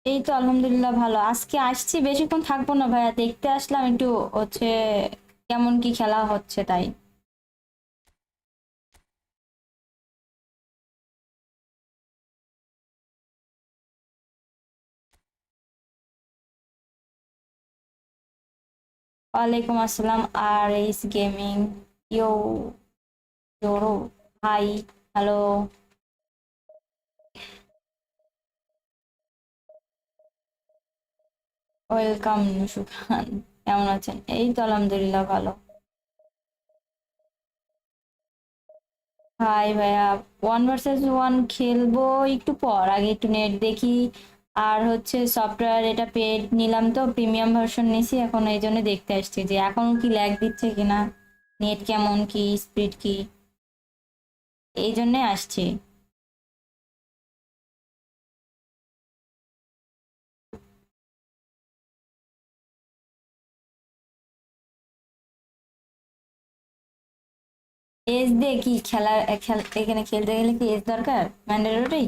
এই তো আলহামদুলিল্লাহ ভালো। আজকে আসছি, বেশিক্ষণ থাকবো না ভাইয়া, দেখতে আসলাম একটু হচ্ছে কেমন কি খেলা হচ্ছে তাই। ওয়ালাইকুম আসসালাম। আর এইস গেমিং। ইয়ো, জোরো, হাই, হ্যালো, ওয়েলকাম নুসু খান। কেমন আছেন? এই তো আলহামদুলিল্লাহ ভালো। হাই ভাইয়া, 1 ভার্সেস 1 খেলবো একটু পর, আগে একটু নেট দেখি। আর হচ্ছে সফটওয়্যার এটা পেড নিলাম, তো প্রিমিয়াম ভার্সন নিছি এখন, এই জন্য দেখতে আসছি যে এখন কি ল্যাগ দিচ্ছে কিনা, নেট কেমন, কি স্পিড কি, এই জন্য আসছি। এজ দিয়ে কি খেলা, এখানে খেলতে গেলে কি এজ দরকার, ম্যান্ডেটরি?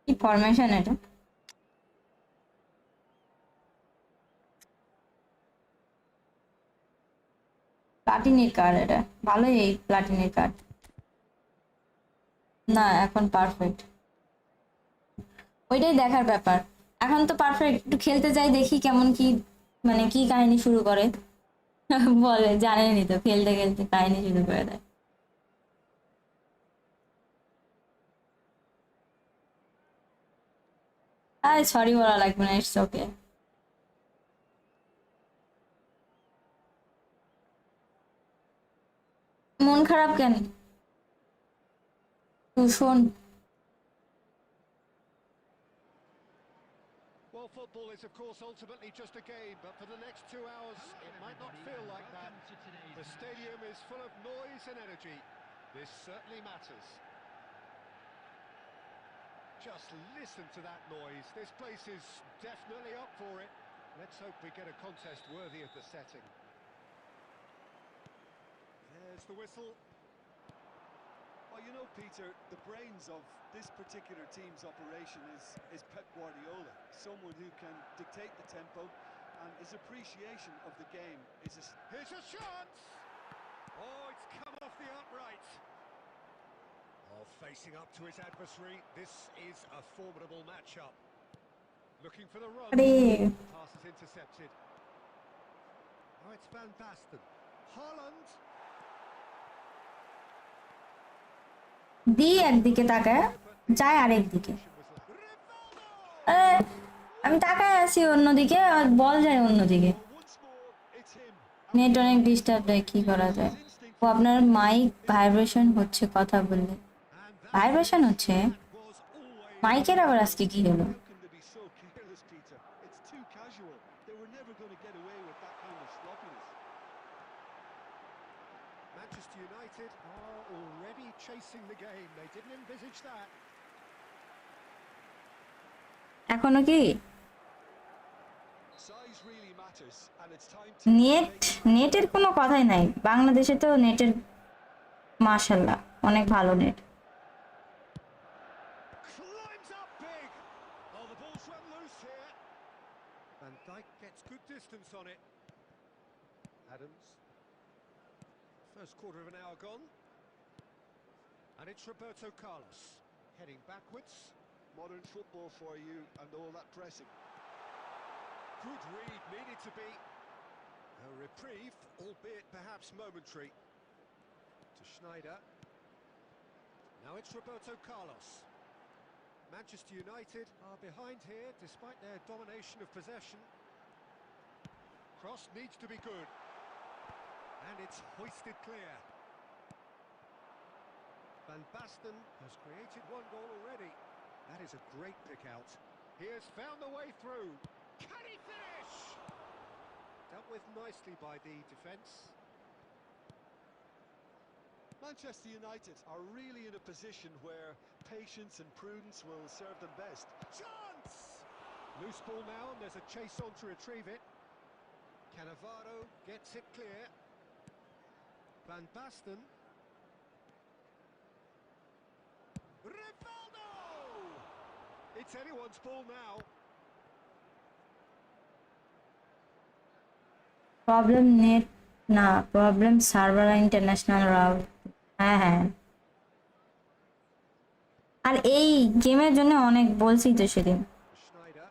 কি ফরমেশন এটা? প্লাটিনের কার্ড এটা? ভালোই এই প্লাটিনের কার্ড। না, এখন পারফেক্ট। ওইটাই দেখার ব্যাপার। এখন তো পারফেক্ট, একটু খেলতে যাই দেখি কেমন কি, মানে কি কাহিনী শুরু করে। বলে জানেনই তো, খেলতে খেলতে কাহিনী শুরু করে দেয়। আরে সরি বলা লাগবে না, ইটস ওকে। মন খারাপ কেন? তুই শোন। Well, football is, of course, ultimately just a game, but for the next 2 hours, it might not feel like that. The stadium is full of noise and energy. This certainly matters. Just listen to that noise. This place is definitely up for it. Let's hope we get a contest worthy of the setting. There's the whistle. Well, you know, Peter, the brains of this particular team's operation is Pep Guardiola, someone who can dictate the tempo, and his appreciation of the game is a... Here's a chance! Oh, it's come off the upright. Oh, facing up to his adversary, this is a formidable matchup. Looking for the run. আরে Pass is intercepted. Oh, it's Van Basten. Holland. দি একদিকে তাকায়, যায় আরেক দিকে। আরে আমি তাকায় আছি অন্যদিকে, আর বল যায় অন্যদিকে। Well, once more, it's him. Net Outstanding অনেক ডিস্টার্ব defending. দেয়, কি করা And যায়? his instinct ও for আপনার movement mic is vibration impeccable. হচ্ছে কথা বললে। And that's vibration it. হচ্ছে? That was always the মাইকের আবার danger. আজকে কি হলো? How can they be so careless, Peter? It's too casual. They were never going to get away with that kind of sloppiness. Manchester United are already chasing the game. They didn't envisage that. এখনো কি Size really matters, and it's time to net, make the most নেটের out of কোনো it. কথাই নাই বাংলাদেশে তো নেটের, মাশাল্লাহ অনেক ভালো net. Climbs up big. Oh, the ball's run loose here. Van Dijk gets good distance on it. Adams. First quarter of an hour gone. And it's Roberto Carlos. Heading backwards. Modern football for you and all that pressing. Good read, needed to be. A reprieve, albeit perhaps momentary. To Schneider. Now it's Roberto Carlos. Manchester United are behind here despite their domination of possession. Cross needs to be good. And it's hoisted clear. Van Basten has created one goal already. That is a great pick out. He has found the way through. Can he finish? Dealt with nicely by the defence. Manchester United are really in a position where patience and prudence will serve them best. Chance! Loose ball now, and there's a chase on to retrieve it. Cannavaro gets it clear. Van Basten. It's anyone's ball now. Problem net না, problem server international route. হ্যাঁ হ্যাঁ, আর এই গেমের জন্য অনেক বলছি তো সেদিন। Schneider.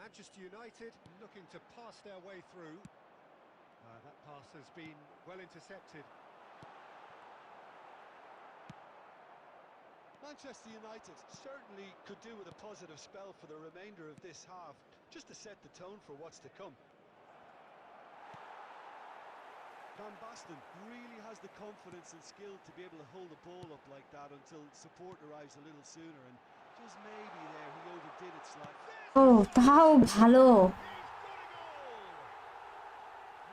Manchester United looking to pass their way through. That pass has been well intercepted. Manchester United certainly could do with a positive spell for the remainder of this half, just to set the tone for what's to come. Van Basten really has the confidence and skill to be able to hold the ball up like that until support arrives a little sooner, and just maybe there he overdid it slightly. ও তাও ভালো।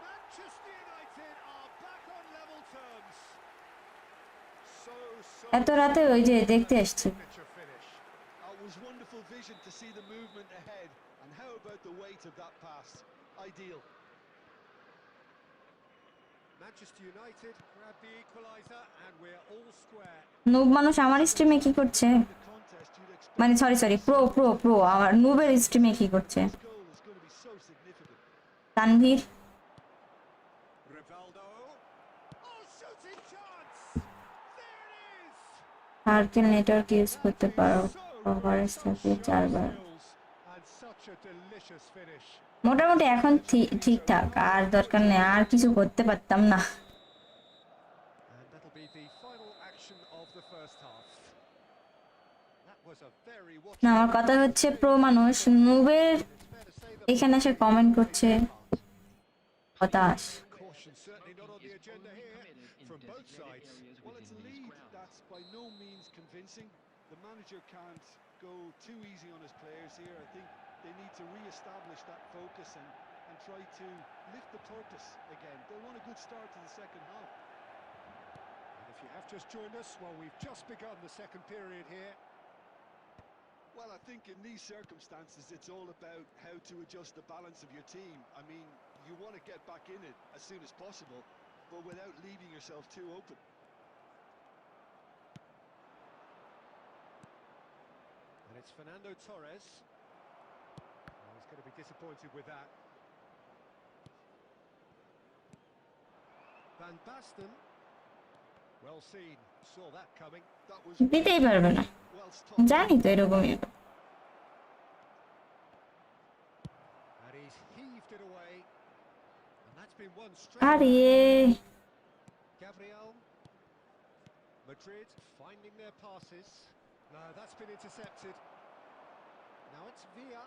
Manchester United are back on level terms. এত রাতে ওই যে দেখতে আসছি। It was wonderful vision to see the movement ahead, and how about the weight of that pass? Ideal. Manchester United grab the equalizer and we're all square. Noob মানুষ আমার স্ট্রিমে কি করছে? The contest you'd expect. মানে sorry pro আমার নুবের স্ট্রিমে কি করছে? This goal is going to be so significant. Tanvir Rivaldo. Oh, shooting chance. There it is. Circle network use করতে পারো, কভারেজ থাকে 4 বার। And such a delicious finish. মোটামুটি এখন ঠিকঠাক, আর দরকার নেই, আর কিছু করতে পারতাম না। And that'll be the final action of the first half. That was a very না, আমার কথা হচ্ছে প্রো মানুষ নুবের এখানে এসে কমেন্ট করছে হতাশ। caution certainly not on the agenda here from both sides. Well, it's a lead that's by no means convincing. The manager can't go too easy on his players here. I think they need to re-establish that focus and try to lift the purpose again. They want a good start to the second half. And if you have just joined us, well, we've just begun the second period here. Well, I think in these circumstances, it's all about how to adjust the balance of your team. I mean, you want to get back in it as soon as possible, but without leaving yourself too open. And it's Fernando Torres. Oh, he's going to be disappointed with that. Van Basten. Well seen. Saw that coming. That was দিতেই পারবে না, well stopped. জানি তো এরকমই। And he's heaved it away. And that's been one straight. আরে Gabriel. Madrid finding their passes. No, that's been intercepted. Now it's Villa.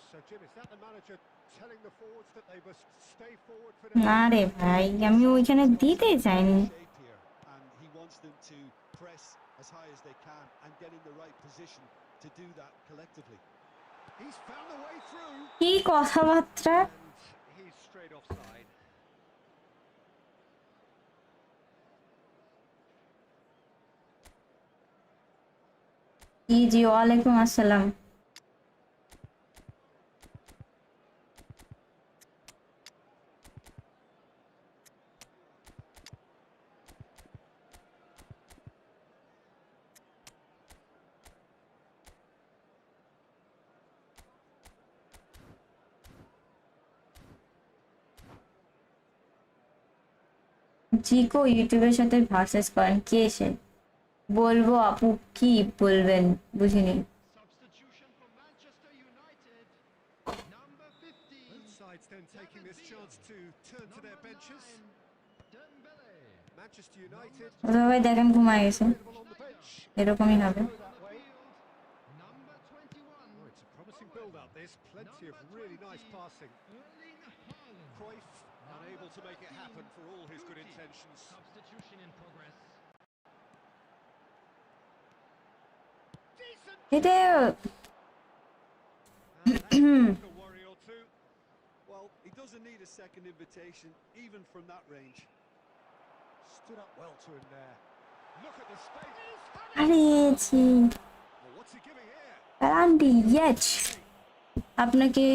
So Jim, is that the manager telling the forwards that they must stay forward for now? না রে ভাই, আমি ওইখানে দিতে চাইনি। Shape here, and he wants them to press as high as they can and get in the right position to do that collectively. He's found the way through. কি কথাবার্তা! And he's straight offside. জি ওয়ালাইকুম আসসালাম। জিকো ইউটিউবের সাথে versus করেন, কে সে? বলবো আপু, কি বলবেন বুঝিনি। Substitution for Manchester United. Number 15. Both sides then taking this chance to turn to their benches. Dembele. Manchester United সবাই দেখেন ঘুমায় গেছে, available on the bench. এরকমই হবে। Go that way. Number 21. Oh, it's a promising build-up. There's plenty of really nice passing. Erling Haaland. Cruyff unable to make it happen for all his good intentions. Substitution in progress. Decent. এটা And that's a worry or two. Well, he doesn't need a second invitation, even from that range. Stood up well to him there. Look at the space. আরে ছি Well, what's he giving here? Aunty yes আপনাকে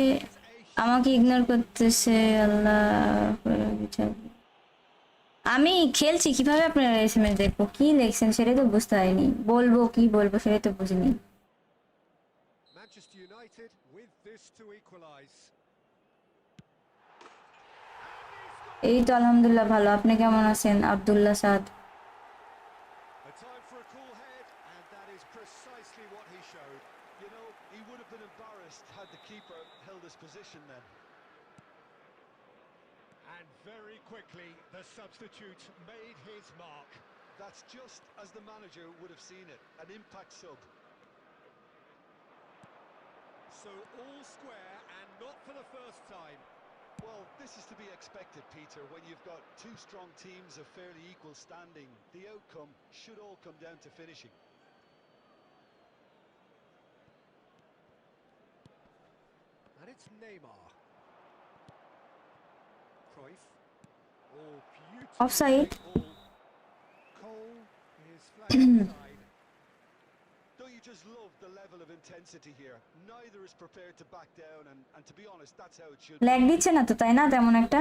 আমাকে ignore করতেছে, আল্লাহ বিচার। আমি খেলছি, কিভাবে আপনারা এসএমএস দেখবো? কি লিখছেন সেটাই তো বুঝতে পারিনি, কি বলবো সেটাই তো বুঝিনি। Manchester United with this to equalise. এই তো আলহামদুলিল্লাহ ভালো, আপনি কেমন আছেন আব্দুল্লাহ সাদ? A time for a cool head, and that is precisely what he showed. You know, he would have been embarrassed had the keeper held his position then. And very quickly, the substitute made his mark. That's just as the manager would have seen it, an impact sub. So all square, and not for the first time. Well, this is to be expected, Peter, when you've got two strong teams of fairly equal standing. The outcome should all come down to finishing. And it's Neymar. Cruyff. Oh, beautiful Offside. ball. Cole is flagged offside. Don't you just love the level of intensity here? Neither is prepared to back down, and to be honest, that's how it should be. Lag দিচ্ছে না তো, তাই না তেমন একটা?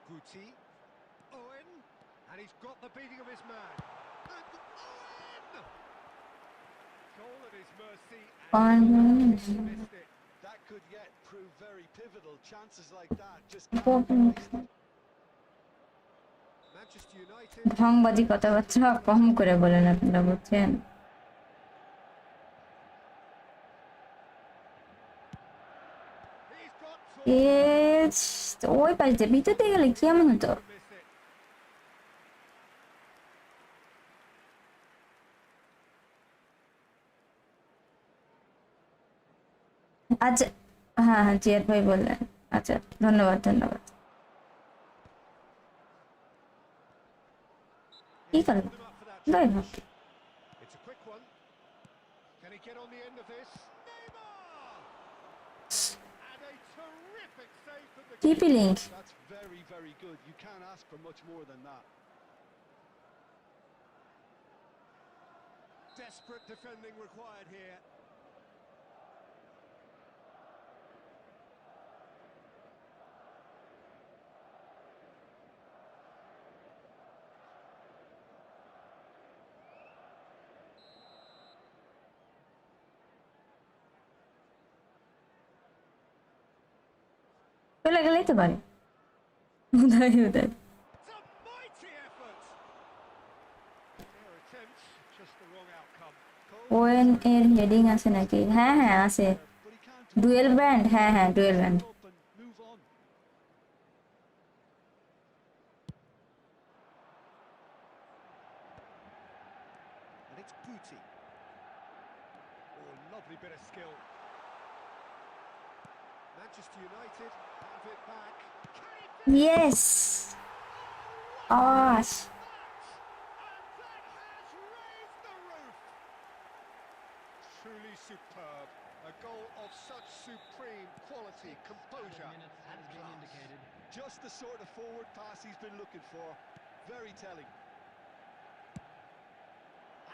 Guti. Owen. And he's got the beating of his man. And Owen! Goal at his mercy. And he missed it. That could yet prove very pivotal. Chances like that just can't be wasted. Manchester United. ঢংবাজি কথাবার্তা কম করে বলেন আপনারা, বুঝছেন? He's got এ ওই পাশ দিয়ে ভিতর দিয়ে গেলে কি এমন হতো? to miss it. আচ্ছা, হ্যাঁ হ্যাঁ জিয়াদ ভাই বললেন। আচ্ছা, ধন্যবাদ ধন্যবাদ। কি করলেন? Them up for that যাই challenge. হোক। It's a quick one. Can he get on the end of this? Neymar! And a terrific save from the TP link. That's very, very good. You can't ask for much more than that. Desperate defending required here. চলে গেলেই তো পারে। উদয় উদয়। It's a mighty effort. Their attempts, just the wrong outcome. Owen এর heading আছে নাকি? হ্যাঁ হ্যাঁ আছে। But he can't do dual brand, হ্যাঁ হ্যাঁ dual brand. up and move on. And it's Guti. Oh, lovely bit of skill. Manchester United have it back. Can he finish? Yes. আশ। And that has raised the roof. Truly superb. A goal of such supreme quality, composure and class. Just the sort of forward pass he's been looking for. Very telling.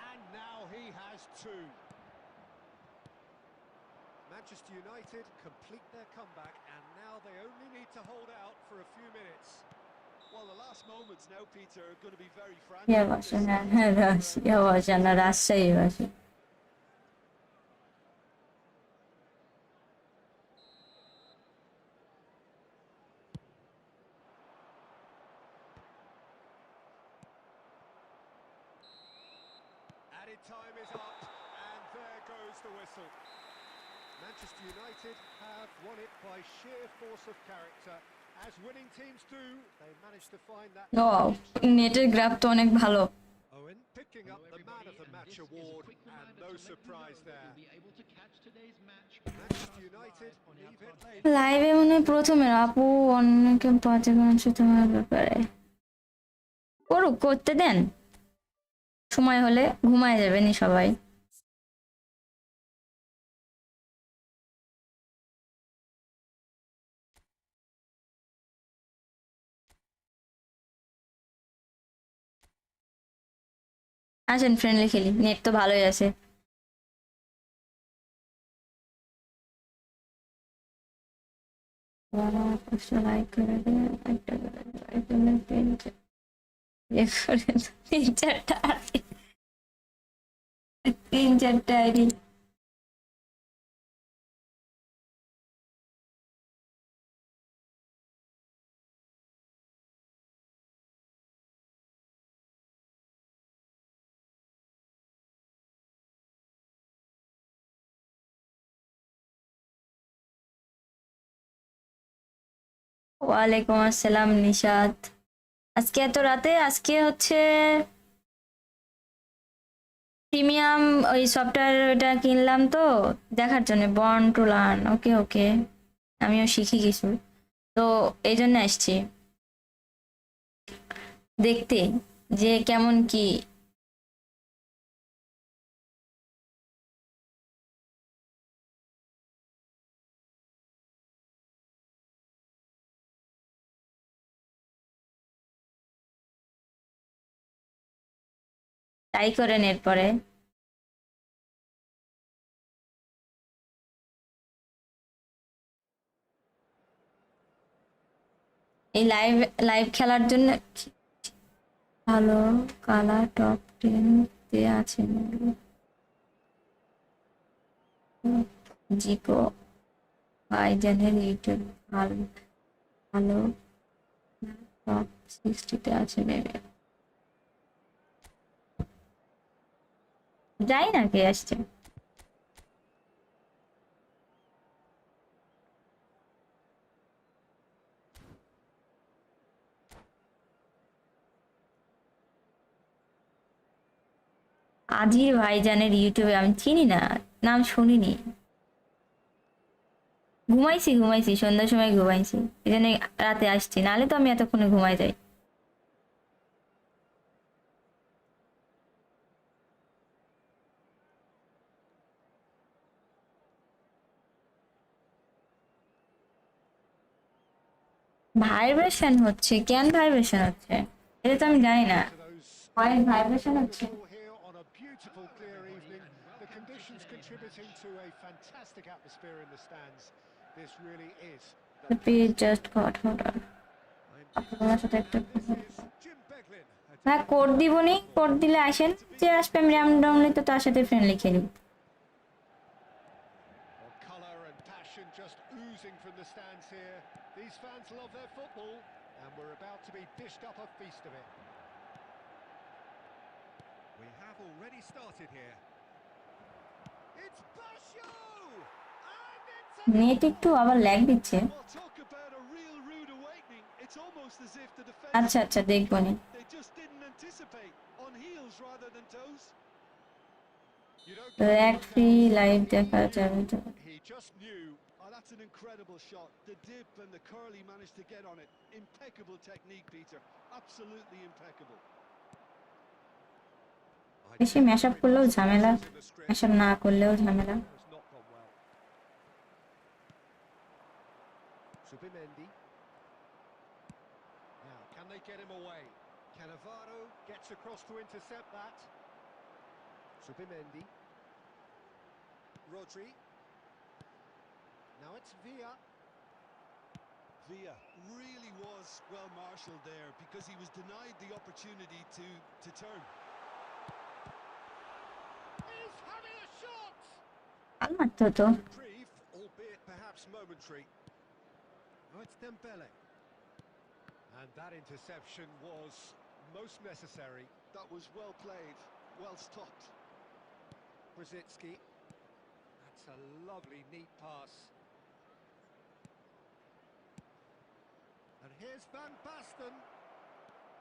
And now he has two. Manchester United complete their comeback, and now they only need to hold out for a few minutes. Well, the last moments now, Peter, are going to be very frantic. ইয়া বসে, হ্যাঁ হ্যাঁ ইয়া বসে না, রাজশাহী বসে। Added time is up, and there goes the whistle. Manchester United have won it by sheer force of character. As winning teams do, they managed to find that. ও নেটের graph তো অনেক ভালো। Owen picking up the man of the match award, and no surprise there. Manchester United leave it late. লাইভে মনে হয় প্রথমের আপু অনেকে পাঁচে মাংস তোমার ব্যাপারে করুক, করতে দেন, সময় হলে ঘুমায় যাবেনি সবাই। আসেন ফ্রেন্ডলি খেলি, নেট তো ভালোই আছে। লাইক করে দেন, একটা করে লাইক করলে তিন চারটা তিন চারটা আইডি। ওয়ালাইকুম আসসালাম নিশাত। আজকে এত রাতে? আজকে হচ্ছে প্রিমিয়াম ওই সফটওয়্যারটা কিনলাম তো, দেখার জন্য বর্ন টু লার্ন। ওকে ওকে, আমিও শিখি কিছু, তো এই জন্য আসছি দেখতে যে কেমন কি। তাই করেন এরপরে। এই লাইভ লাইভ খেলার জন্য ভালো কালার টপ 10 তে আছে জিকো ভাইজানের ইউটিউব ভালো ভালো টপ 60 তে আছে নেবে। যাই না, কে আসছে? আজির ভাইজানের ইউটিউবে আমি চিনি না, নাম শুনিনি। ঘুমাইছি সন্ধ্যার সময় ঘুমাইছি, এই জন্য রাতে আসছি, নাহলে তো আমি এতক্ষণে ঘুমাই যাই। ভাইব্রেশন হচ্ছে কেন? ভাইব্রেশন হচ্ছে এটা তো আমি জানি না। To those হয় ভাইব্রেশন হচ্ছে। football here on a beautiful clear evening. The conditions contributing to a fantastic atmosphere in the stands. This really is the page best. Just got order. I'm pleased তোমার to সাথে say একটা that this is Jim Beglin হ্যাঁ attending code the দিবনি, football. Code দিলে আসেন, যে আসবে আমি randomly তো তার সাথে ফ্রেন্ডলি খেলি। Well, colour and passion just oozing from the stands here. These fans love their football, and we're about to be dished up a feast of it. We have already started here. It's Basho! And it's a net একটু goal! আবার lag দিচ্ছে। Well, talk about a real rude awakening. It's almost as if the আচ্ছা defence আচ্ছা দেখবনি। they just didn't anticipate, on heels rather than toes. You don't get lag those free outs. Live He দেখা knew. যাবে তো? He just knew. Oh, that's an incredible shot. The dip and the curl he managed to get on it. Impeccable technique, Peter. Absolutely impeccable. বেশি mash up করলেও ঝামেলা, mash up না করলেও ঝামেলা। Has not gone well. Subimendi. Now, can they get him away? Cannavaro gets across to intercept that. Subimendi. Rodri. Now it's Villa. Villa really was well marshalled there because he was denied the opportunity to turn. He's having a shot! আর মারতে হতো। Reprieve, albeit perhaps momentary. Now it's Dembele. And that interception was most necessary. That was well played, well stopped. Brzezinski. That's a lovely, neat pass. And here's Van Basten.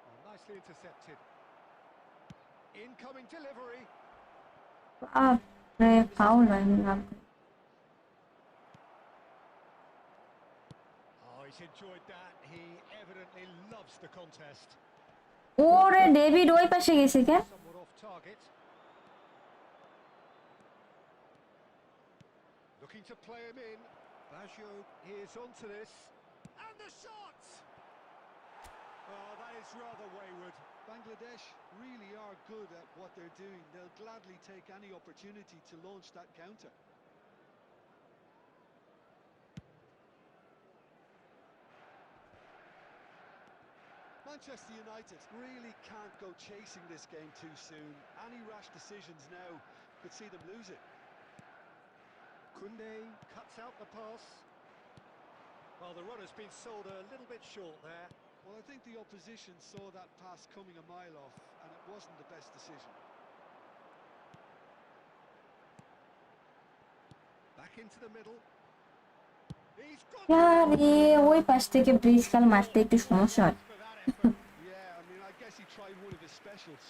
Oh, nicely intercepted. Incoming delivery. বাপরে foul হয় না। Oh, he's enjoyed that. He evidently loves the contest. ওরে David ওই পাশে গেছে কেন? Somewhat off target. Looking to play him in. Baggio is onto this. And the shot! Oh, that is rather wayward. Bangladesh really are good at what they're doing. They'll gladly take any opportunity to launch that counter. Manchester United really can't go chasing this game too soon. Any rash decisions now could see them lose it. Kunde cuts out the pass. Well, the runner's been sold a little bit short there. Well, I think the opposition saw that pass coming a mile off, and it wasn't the best decision. Back into the middle. He's got আরে ওই পাশ থেকে bridge খাল মারতে একটু সমস্যা হয়। for that effort. Yeah, I mean, I guess he tried one of his specials.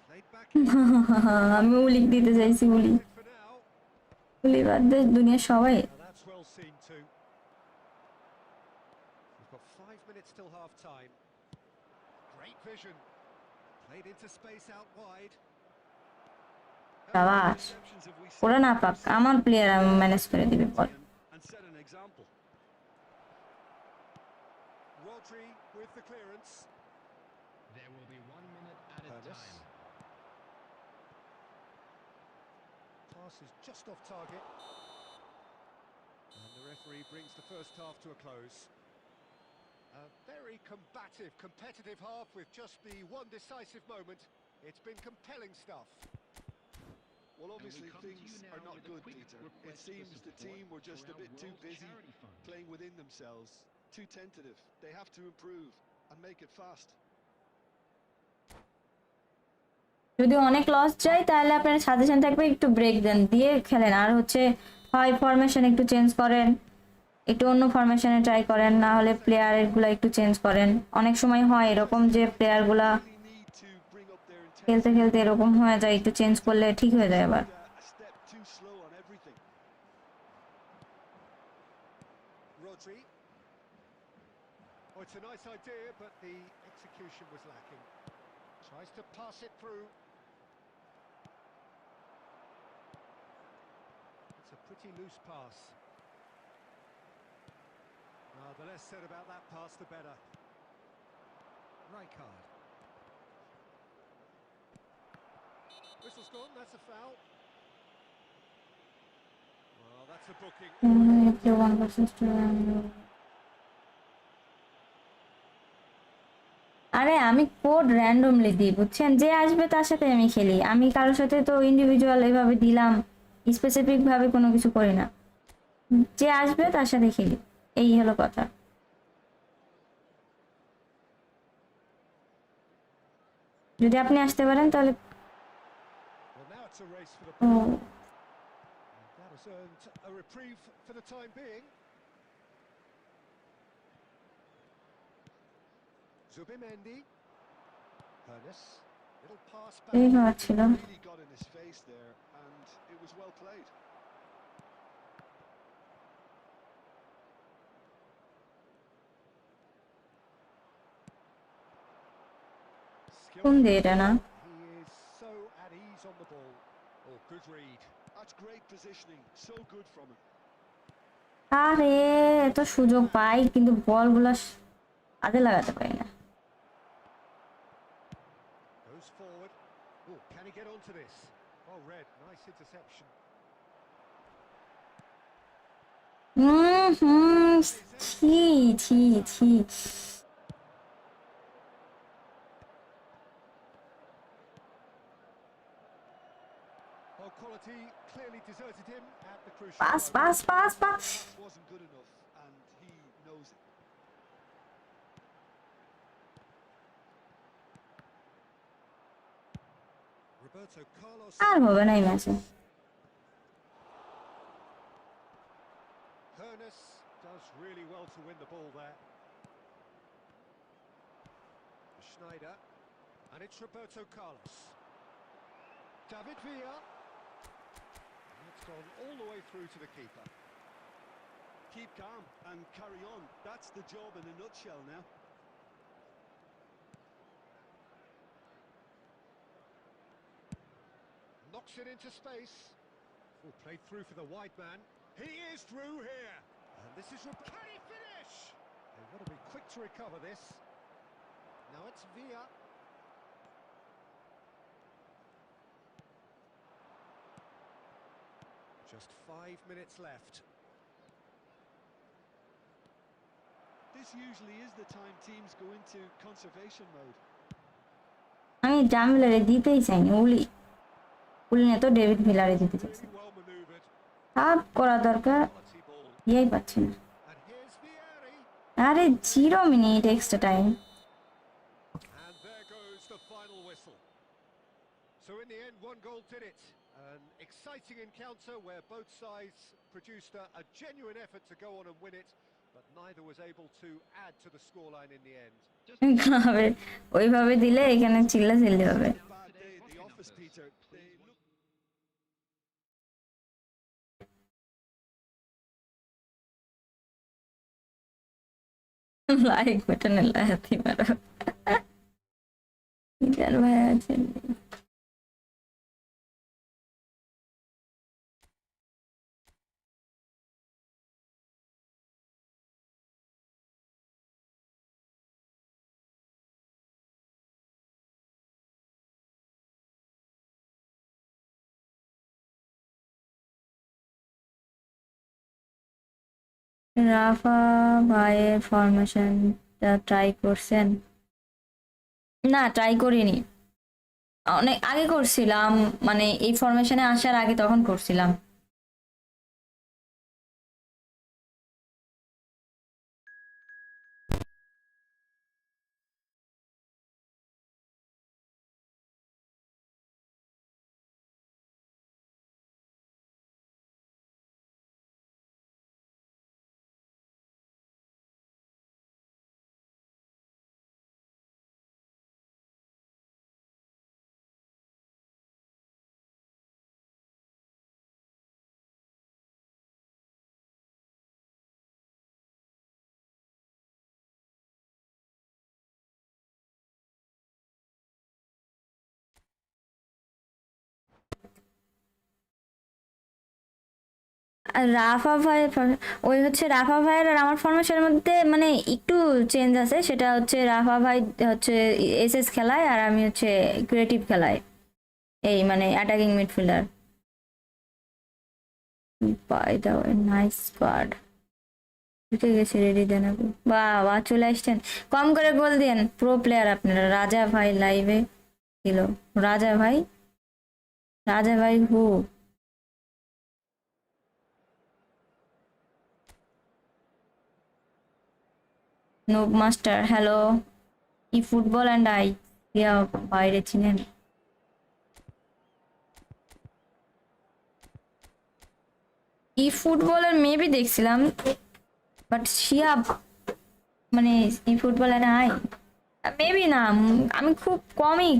Played back in. আমি উলিক দিতে চাইছি উলি For now. উলি বাদ দে দুনিয়া সবাই Now that's well seen too. We've got 5 minutes till half time. Great vision. Played into space out wide. সাবাস ওরা না পাক আমার প্লেয়ার আমি ম্যানেজ করে দিবে বল And set an example. Rodri with the clearance. There will be 1 minute added Ernest. time. Pass is just off target. And the referee brings the first half to a close. A very combative, competitive half with just the one decisive moment. It's been compelling stuff. Well, obviously come to you things now are not with a good, quick Peter. It request for seems the support team were just for a our bit too World busy Charity Fund. playing within themselves, too tentative. They have to improve and make it fast. যদি অনেক loss যায় তাহলে আপনার suggestion থাকবে একটু break দেন দিয়ে খেলেন আর হচ্ছে হয় ফরমেশন একটু চেঞ্জ করেন একটু অন্য ফরমেশনে ট্রাই করেন না হলে প্লেয়ারগুলো একটু চেঞ্জ করেন অনেক সময় হয় এরকম যে প্লেয়ারগুলো Really need to bring up their খেলতে intensity. খেলতে এরকম হয়ে যায় একটু চেঞ্জ করলে ঠিক হয়ে যায় আবার A step too slow on everything. Rodri. Oh, it's a nice idea, but the execution was lacking. Tries to pass it through. It's a pretty loose pass. The less said about that pass, the better. Rijkaard. Whistle's gone, that's a foul. Well, that's a booking. Play 1 versus 2 আরে আমি code randomly দিই বুঝছেন যে আসবে তার সাথে আমি খেলি আমি কারোর সাথে তো ইন্ডিভিজুয়াল এভাবে দিলাম স্পেসিফিক ভাবে কোনো কিছু করি না যে আসবে তার সাথে খেলি এই হলো কথা যদি আপনি আসতে পারেন তাহলে Well, now it's a race for the O ball. That has earned a reprieve for the time being. Zubimendi. Ernest. Little pass এই back. হচ্ছিল Really got in his face there, and it was well played. কোন দে এটা না He is so at ease on the ball. Oh, good read. That's great positioning, so good from him. আরে এত সুযোগ পাই কিন্তু বলগুলো কাজে লাগাতে পারি না Goes forward. Oh, can he get onto this? Oh, Red, nice interception. হুম ছি ছি ছি Oh, quality clearly deserted him at the crucial pass moment. Pass pass pass Pass wasn't good enough, and he knows it. Roberto Carlos. আর হবে না এই ম্যাচে Ernest does really well to win the ball there. Schneider. And it's Roberto Carlos. David Villa. And it's gone all the way through to the keeper. Keep calm and carry on. That's the job in a nutshell now. Knocks it into space. Oh, played through for the wide man. He is through here. And this is... Can he finish? They've got to be quick to recover this. Now it's Villa. Just 5 minutes left. This usually is the time teams go into conservation mode. আমি জামিলারে দিতেই চাইনি, উলি না তো David মিলারে দিতে চাইছি। Really well manoeuvred. Up করা দরকার, Quality ball. ইয়াই পাচ্ছি না। And here's Vieri. আরে 0 minute extra time. And there goes the final whistle. So in the end, one goal did it. An exciting encounter where both sides produced a genuine effort to go on and win it, but neither was able to add to the scoreline in the end. ওইভাবে দিলে এখানে চিল্লাচিল্লি হবে। Bad day at the office, Peter. They look like বাটনে লাগাতে পারো। Either ভাই আছেন। রাফা ভাইয়ের ফরমেশনটা ট্রাই করছেন? না, ট্রাই করিনি। অনেক আগে করছিলাম, মানে এই ফরমেশনে আসার আগে তখন করছিলাম। আর রাফা ভাই, ওই হচ্ছে রাফা ভাইয়ের আর আমার ফরমেশনের মধ্যে মানে একটু চেঞ্জ আছে, সেটা হচ্ছে রাফা ভাই হচ্ছে এসএস খেলায় আর আমি হচ্ছে ক্রিয়েটিভ খেলায়, এই মানে attacking midfielder. By the way, nice squad. ঢুকে গেছে, রেডি দেন আপু। বাহ বাহ, চলে আসছেন। কম করে গোল দেন, প্রো প্লেয়ার আপনারা। রাজা ভাই লাইভে ছিল। রাজা ভাই, রাজা ভাই who? Noob master, hello. EFootball and I, yeah বাইরে ছিলেন। ই ফুটবলের মেবি দেখছিলাম, বাট শিয়া মানে eFootball and I maybe না। আমি খুব কমই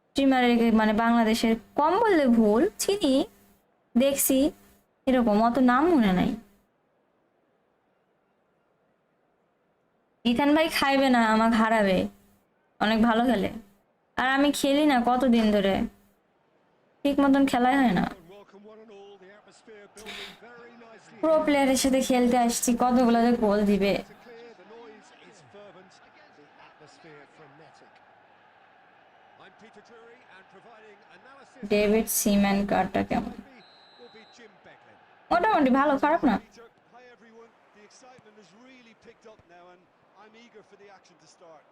স্ট্রিমারে, মানে বাংলাদেশের কম বললে ভুল, চিনি, দেখছি, এরকম অত নাম মনে নাই। ইথান ভাই খাইবে না, আমাকে হারাবে, অনেক ভালো খেলে। আর আমি খেলি না কতদিন ধরে, ঠিক মতন খেলাই হয় না। And welcome one and all. The atmosphere building very nicely pro here. প্লেয়ারের সাথে খেলতে আসছি, কতগুলো যে গোল দিবে। To clear, the noise is fervent, the atmosphere frenetic. I'm Peter Drury and providing analysis. David seaman কার্ডটা কেমন? Behind me will be Jim Beglin. মোটামুটি ভালো, খারাপ না। Peter. Hi everyone. The excitement has really picked up now and I'm eager for the action to start.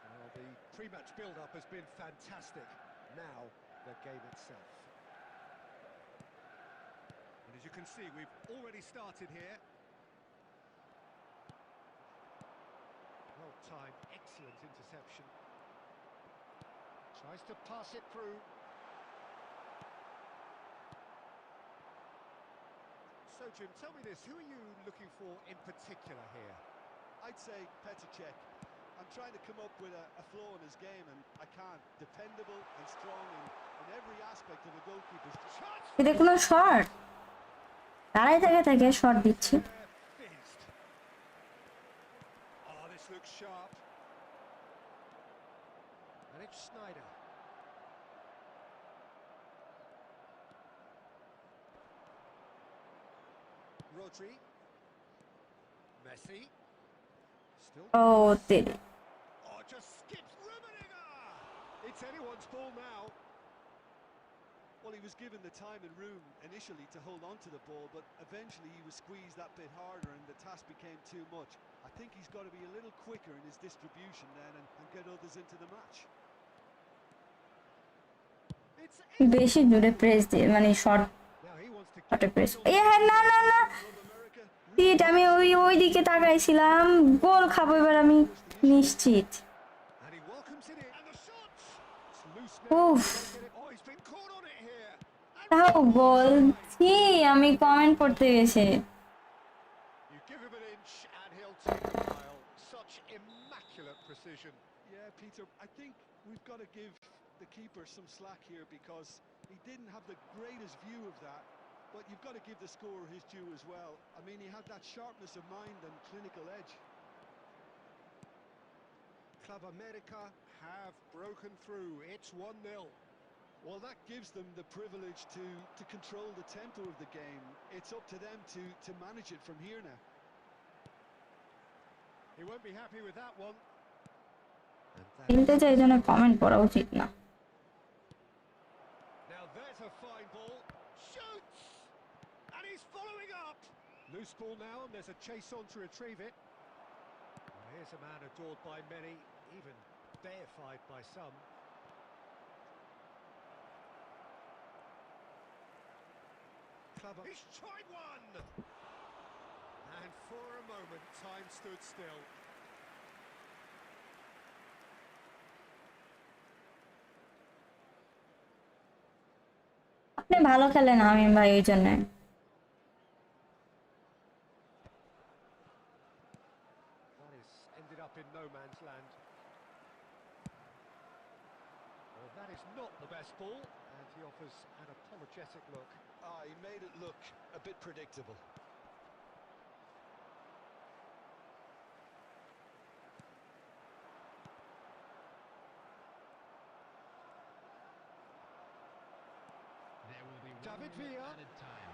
Well, the pre-match build-up has been fantastic. Now, the game itself. And as you can see, we've already started here. Well timed, excellent interception. Tries to pass it through. So, Jim, tell me this, who are you looking for in particular here? I'd say Petr Cech. I'm trying to come up with a flaw in his game and I can't. Dependable and strong in every aspect of a goalkeeper's Chance এটা কোনো short, দাঁড়াই থেকে short দিচ্ছি। fizzed. Oh, this looks sharp. And it's Snyder. Rodri. Messi. Still. ও তেরে, Oh, just skips Rummenigge! It's anyone's ball now. Well, he was given the time and room initially to hold on to the ball, but eventually he was squeezed that bit harder and the task became too much. I think he's got to be a little quicker in his distribution then and get others into the match. It's বেশি জোরে press দিয়ে মানে short Now he wants to শর্টে get press the এ হ্যাঁ, না না না Club America পিট আমি ওই দিকে তাকাইছিলাম গোল খাবো এবার আমি নিশ্চিত and he welcomes it in. And the shots! It's loose now. উফ Gotta get it. Oh, he's been caught on it here. তাও বলছি আমি কমেন্ট পড়তে গেছে You give him an inch and he'll take a mile. Such immaculate precision. Yeah, Peter, I think we've got to give the keeper some slack here because he didn't have the greatest view of that, but you've got to give the scorer his due as well. I mean, he had that sharpness of mind and clinical edge. Club America have broken through. It's 1-0. Well, that gives them the privilege to control the tempo of the game. It's up to them to manage it from here now. He won't be happy with that one. খেলতে চাই জন্য comment পড়া উচিত না Now there's a fine ball. Shoots! And he's following up. Loose ball now, and there's a chase on to retrieve it. Well, here's a man adored by many, even deified by some. He's tried one! And for a moment, time stood still. আপনি ভালো খেলেন আমি ভাই এই জন্য That is ended up in no man's land. Well, that is not the best ball, and he offers an apologetic look. He made it look a bit predictable. There will be David 1 minute Villa. added time.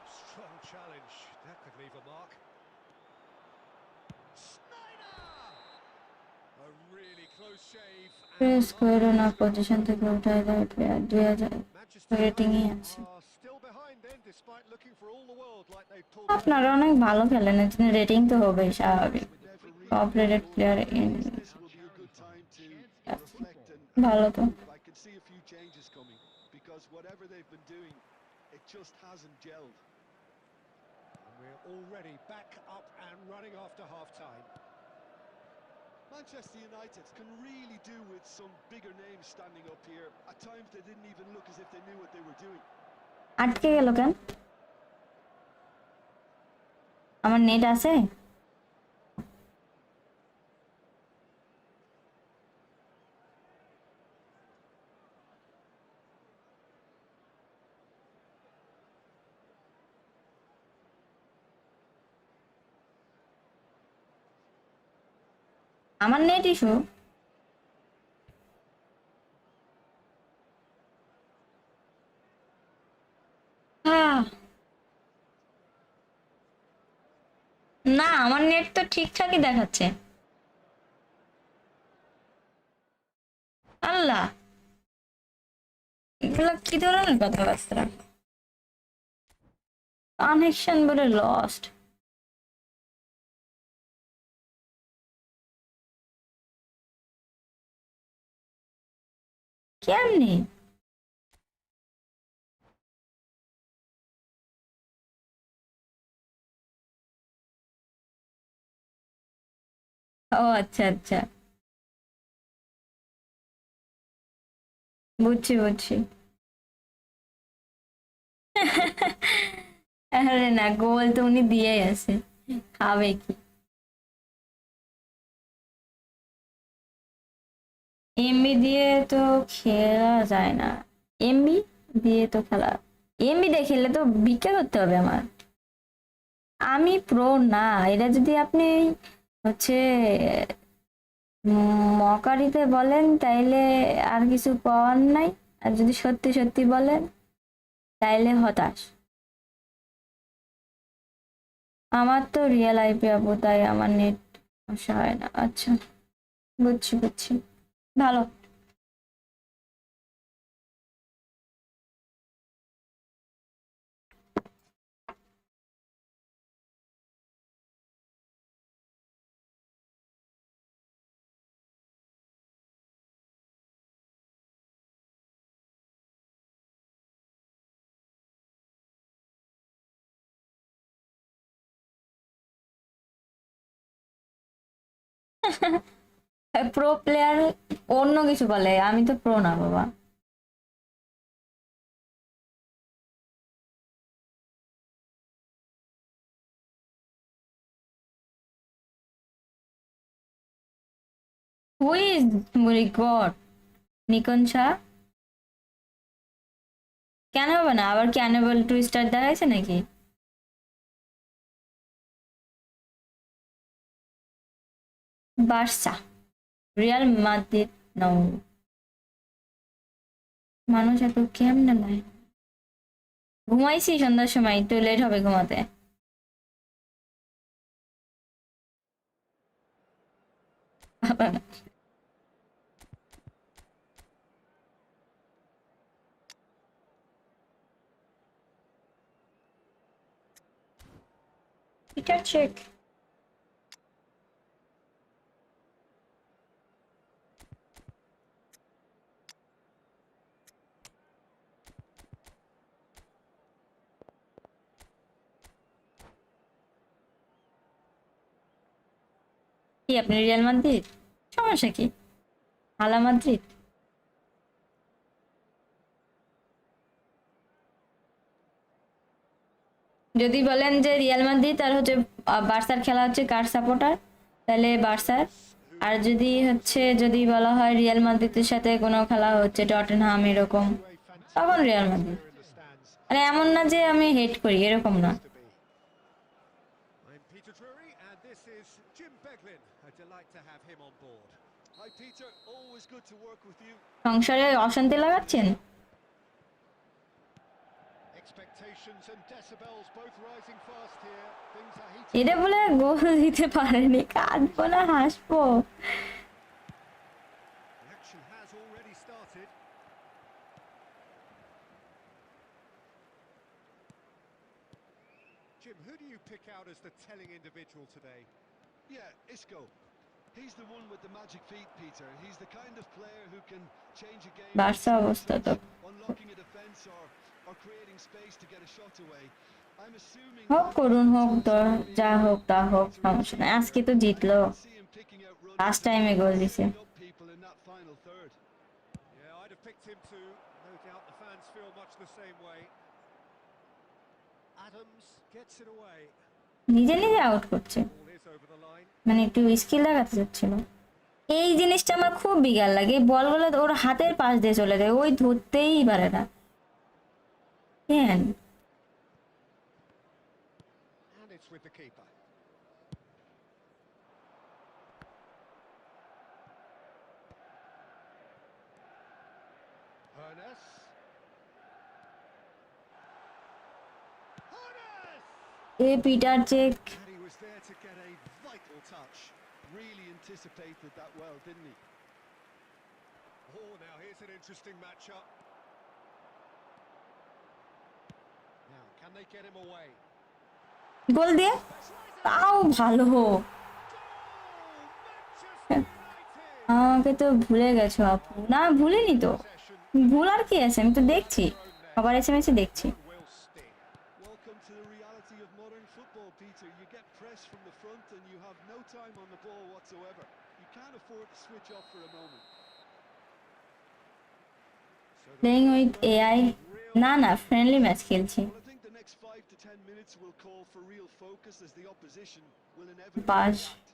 Strong challenge. That could leave a mark. Snyder! A really close shave. Press করো না position থেকে উঠায় দাও player 2000 Manchester রেটিংই United আছে are still behind then, despite looking for all the world like they pulled. আপনারা অনেক ভালো খেলেন এর জন্য রেটিং তো হবেই স্বাভাবিক top rated player in This will be a good time to reflect and ভালো তো I can see a few changes coming because whatever they've been doing, it just hasn't gelled. And we're already back up and running after half-time. Manchester United can really do with some bigger names standing up here. At times they didn't even look as if they knew what they were doing. আটকে গেল কেন আমার net আছে আমার net issue হ্যাঁ না আমার net তো ঠিকঠাকই দেখাচ্ছে আল্লাহ এগুলো কি ধরনের কথাবার্তা কানেকশন বলে লস্ট কেমনি ও আচ্ছা আচ্ছা বুঝছি বুঝছি আরে না গোল তো উনি দিয়েই আছে খাবে কি এমবি দিয়ে তো খেলা যায় না এমবি দিয়ে তো খেলা এমবি দিয়ে খেললে তো ভিক্ষা করতে হবে আমার আমি প্রো না এটা যদি আপনি হচ্ছে মকারিতে বলেন তাইলে আর কিছু পাওয়ার নাই আর যদি সত্যি সত্যি বলেন তাইলে হতাশ আমার তো রিয়েল আইপি আপু তাই আমার নেট সমস্যা হয় না আচ্ছা বুঝছি বুঝছি ভালো প্রো প্লেয়ার অন্য কিছু বলে, আমি তো প্রো না বাবা। Who is god? Nikon Shah? কেন হবে না? আবার কি অ্যানেবল টু স্টার দেখাইছে নাকি? Barca, Real Madrid, no. মানুষ এত কেমনে নয়? ঘুমাইছি সন্ধ্যার সময়, একটু লেট হবে ঘুমাতে। এটা চেক। কি আপনি রিয়াল মাদ্রিদ? সমস্যা কি? হালা মাদ্রিদ? যদি বলেন যে রিয়াল মাদ্রিদ আর হচ্ছে বার্সার খেলা হচ্ছে কার সাপোর্টার, তাহলে বার্সার। আর যদি হচ্ছে যদি বলা হয় রিয়াল মাদ্রিদের সাথে কোনো খেলা হচ্ছে টটেনহাম এরকম, তখন রিয়াল মাদ্রিদ। মানে এমন না যে আমি হেট করি, এরকম না। I'm Peter Drury, and this is Jim Beglin. A delight to have him on board. Hi, Peter. Always good to work with you. সংসারে অশান্তি লাগাচ্ছেন? Expectations and decibels both rising fast here. Things are heating এটা up. বলে গোল দিতে পারেনি, কাঁদবো না হাসবো? The action has already started. Jim, who do you pick out as the telling individual today? Yeah, Isco. He's the one with the magic feet, Peter. He's the kind of player who can change a game, Barca অবস্থা তো unlocking a defense or creating space to get a shot away. I'm assuming হোক, করুন হোক, তো যা হোক তা হোক, সমস্যা নাই। আজকে তো জিতলো, লাস্ট টাইমে গোল দিছে। people in that final third. Yeah, I'd have picked him too. No doubt the fans feel much the same way. Adams gets it away. নিজে নিজে আউট করছে, Ball is over the line. মানে একটু skill লাগাতে যাচ্ছিল। এই জিনিসটা আমার খুব বিগার লাগে, এই বলগুলো ওর হাতের পাশ দিয়ে চলে যায়, ওই ধরতেই পারে না কেন? And it's with the keeper. Ernest. এ Peter Cech. And he was there to get a vital touch. Really anticipated that well, didn't he? Oh, now here's an interesting matchup. Now, can they get him away? গোল দিয়ে তাও ভালো। আমাকে তো ভুলে গেছো আপু? না ভুলিনি তো, ভুল আর কি আছে, আমি তো দেখছি, সবার এসএমএসে দেখছি। Will sting. Welcome to the reality of modern football, Peter. You get pressed from the front and you have no time on the ball whatsoever. You can't afford to switch off for a moment. Playing with AI? না না, friendly match খেলছি। Well, I think the next 5 to 10 minutes will call for real focus as the opposition will inevitably bus react.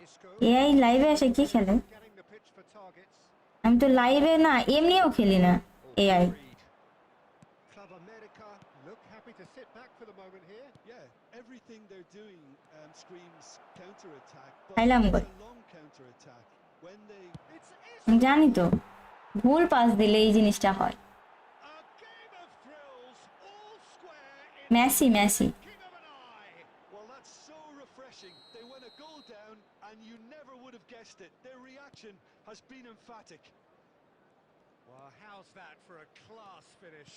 Isco AI লাইভে এসে কি খেলে? getting the pitch for targets. আমি তো লাইভে না, এমনিও খেলি না AI. Club America look happy to sit back for the moment here. Yeah, everything they're doing screams counter-attack, but খাইলাম it's goal. a long counter-attack. When they... আমি জানি তো, ভুল পাস দিলে এই জিনিসটা হয়। A game of thrills, all square in Messi Messi the blink of an eye. Well, that's so refreshing. They went a goal down and you never would have guessed it. Their reaction has been emphatic. Well, how's that for a class finish?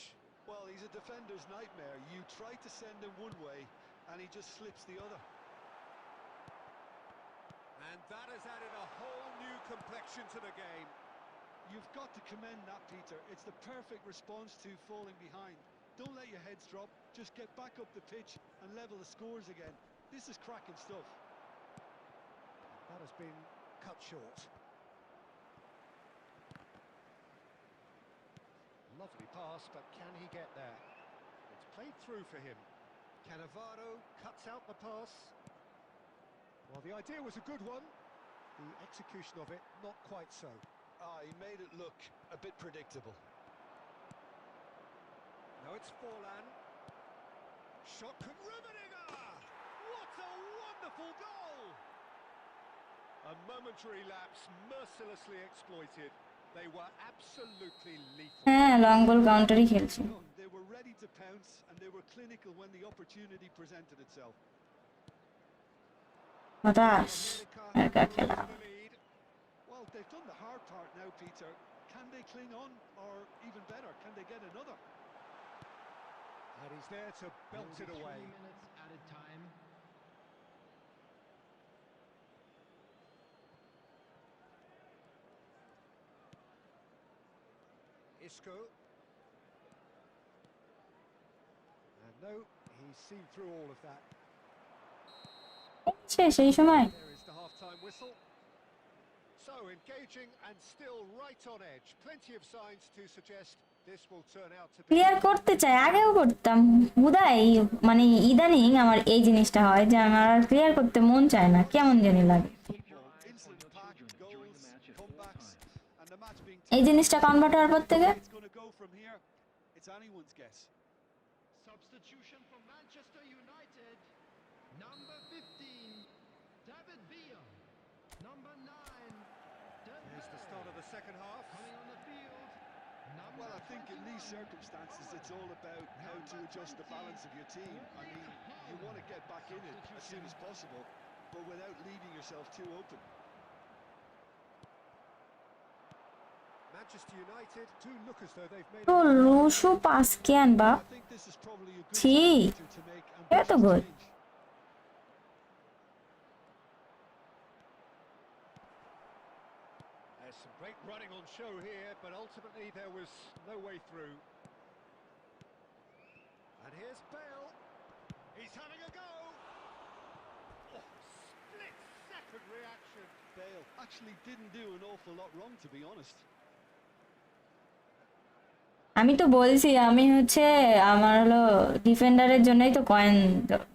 Well, he's a defender's nightmare. You try to send him one way and he just slips the other. And that has added a whole new complexion to the game. You've got to commend that, Peter. It's the perfect response to falling behind. Don't let your heads drop. Just get back up the pitch and level the scores again. This is cracking stuff. That has been cut short. Lovely pass, but can he get there? It's played through for him. Cannavaro cuts out the pass. Well, the idea was a good one. The execution of it, not quite so. He made it look a bit predictable. Now it's Forlan. Shot from Rummenigge! What a wonderful goal! A momentary lapse mercilessly exploited. They were absolutely lethal. হ্যাঁ long ball কাউন্টারই খেলছে They were ready to pounce and they were clinical when the opportunity presented itself. হতাশ একা খেলা Well, they've done the hard part now, Peter. Can they cling on, or even better, can they get another? And he's there to belt it away. 3 minutes added time. Isco. And no, he's seen through all of that. শেষ এই সময় There is the half-time whistle. So engaging and still right on edge. Plenty of signs to suggest this will turn out to be. Clear করতে চাই আগেও করতাম হুদাই মানে ইদানিং আমার এই জিনিসটা হয় যে আমার আর ক্লিয়ার করতে মন চায় না কেমন জানি লাগে Football, instant pack, goals, comebacks, and the match being এই জিনিসটা কনভার্ট হওয়ার পর থেকে it's going to go from here. It's anyone's guess. Substitution for Manchester United. Number 15, David Villa. Number 9, Here's the start of the second half. coming on the field. Number Well, I think in these 21, circumstances, it's all about how to adjust the balance of your team. I mean, you want to get back in it as soon as possible, but without leaving yourself too open. Manchester United do look as though they've made তো Rushu pass কেন বা I think this is probably a good Gee, time Peter, to make that's ambitious good. change. There's some great running on show here, but ultimately there was no way through. And here's Bale. He's having a go. Oh, split-second reaction. Bale actually didn't do an awful lot wrong, to be honest. আমি তো বলছি আমি হচ্ছে আমার হলো ডিফেন্ডারের জন্যই তো coin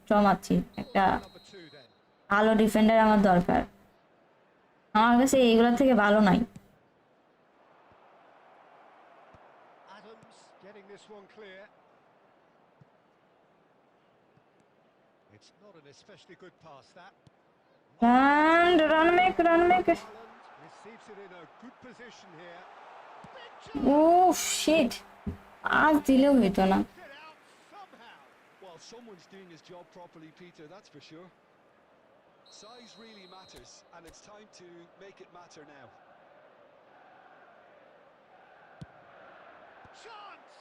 জমাচ্ছি একটা Number 2 then. ভালো ডিফেন্ডার আমার দরকার আমার কাছে এইগুলোর থেকে ভালো নাই Adams getting this one clear. It's not an especially good pass, that. Run make Haaland receives it in a good position here. উফ শিট আজ দিলেও হইতো না Get out somehow. Well, someone's doing his job properly, Peter, that's for sure. Size really matters, and it's time to make it matter now. Chance.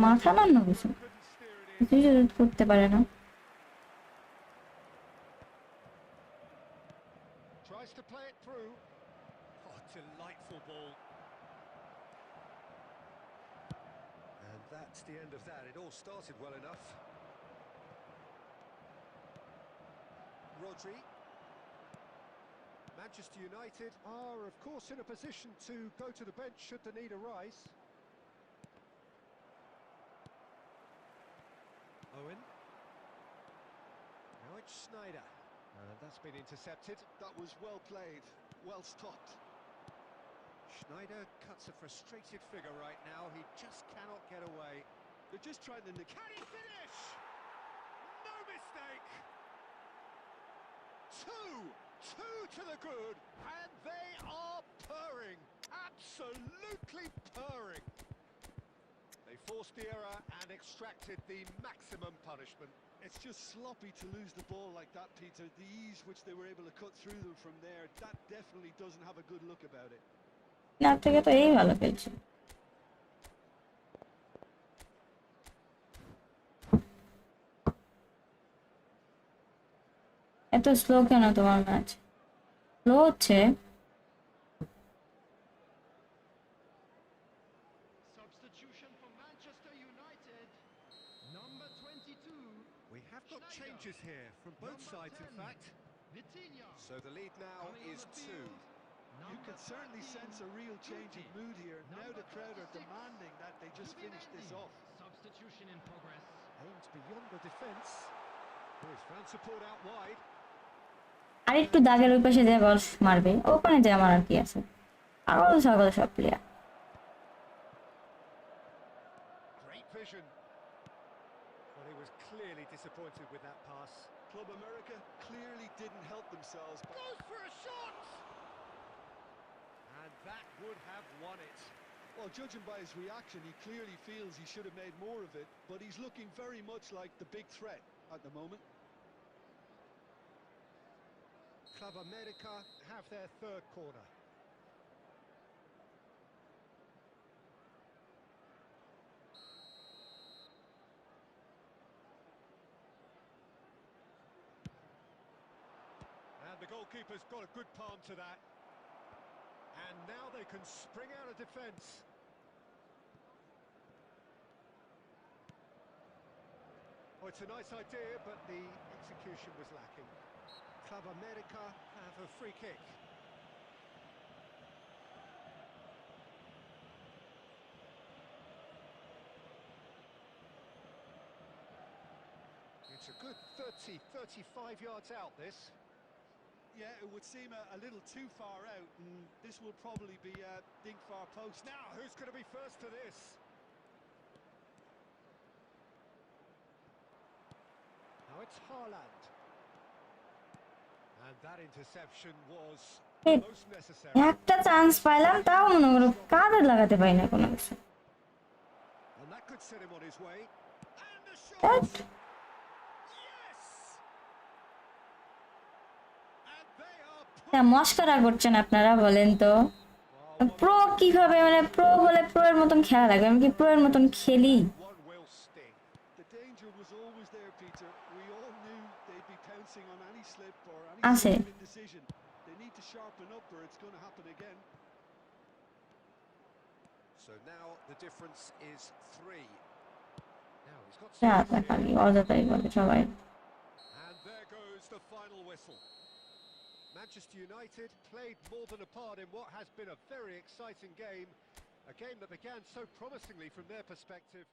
মাথা না কিছু Couldn't steer it in. কিছুই যদি করতে পারে না Tries to play it through. Oh, delightful ball. And that's the end of that. It all started well enough. Rodri. Manchester United are, of course, in a position to go to the bench should the need arise. Owen. Now it's Sneijder. That's been intercepted. That was well played, well stopped. Sneijder cuts a frustrated figure right now. He just cannot get away. They're just trying to nick. Can he finish? No mistake. Two to the good, and they are purring. Absolutely purring. They forced the error and extracted the maximum punishment. It's just sloppy to lose the ball like that, Peter. The ease which they were able to cut through them from there, that definitely doesn't have a good look about it. না থেকে তো এই ভালো খেলছে এত slow কেন তোমার match slow হচ্ছে We have got changes here from both sides, in fact. Vitinha. So the lead now Coming on is the 2. field, You number can certainly 13, sense a real change of Tiki. mood here. Now the crowd are 36, demanding that they just finish this Zubimendi. off. Substitution in progress. Aimed beyond the defence. He's found support out wide. আর একটু দাগের ওই পাশে যায় বল মারবে, ওখানে যায় আমার আর কি আছে, পাগল ছাগল সব player. Great vision. Well, he was clearly disappointed with that pass. Club America clearly didn't help themselves. Goes for a shot! And that would have won it. Well, judging by his reaction, he clearly feels he should have made more of it, but he's looking very much like the big threat at the moment. Club America have their third corner. And the goalkeeper's got a good palm to that. And now they can spring out of defence. Oh, it's a nice idea, but the execution was lacking. Club America have a free kick. It's a good 30, 35 yards out, this. Yeah, it would seem a little too far out, and this will probably be a dink far post. Now, who's going to be first to this? Now it's Haaland. And that interception was Hey, most necessary. একটা chance পাইলাম, তাও মনে করো কাজে লাগাতে পারি না কোনো কিছু। And that could set him on his way. And the ধ্যাৎ, shot! Yes! And they are তা মস্করা করছেন আপনারা, বলেন তো প্রো one কিভাবে, মানে প্রো বলে প্রো এর মতন খেলা লাগবে, আমি কি প্রো এর মতন খেলি? will sting. The danger was always there, Peter. We all knew they'd be pouncing on any slip or any আছে। sort of indecision. They need to sharpen up or it's going to happen again. So now the difference is 3. Now he's got যা space দেখা here. অযথাই বলে সবাই। And there goes the final whistle. Manchester United played more than a part in what has been a very exciting game. A game that began so promisingly from their perspective.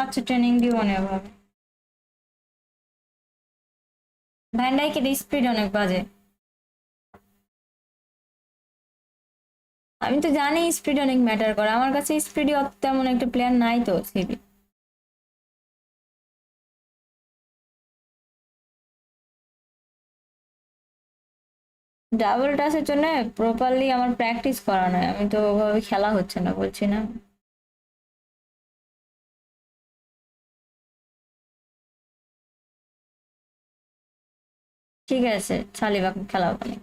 আচ্ছা, training দিব না এভাবে। ভ্যান্ডাইকের speed অনেক বাজে, আমি তো জানি speed অনেক ম্যাটার করে, আমার কাছে স্পিডই তেমন একটা প্লেয়ার নাই তো সিবি। ডাবল টাচের জন্য প্রপারলি আমার প্র্যাকটিস করা নয়, আমি তো ওভাবে খেলা হচ্ছে না বলছি না। ঠিক আছে, সালিবাকে খেলাবো না।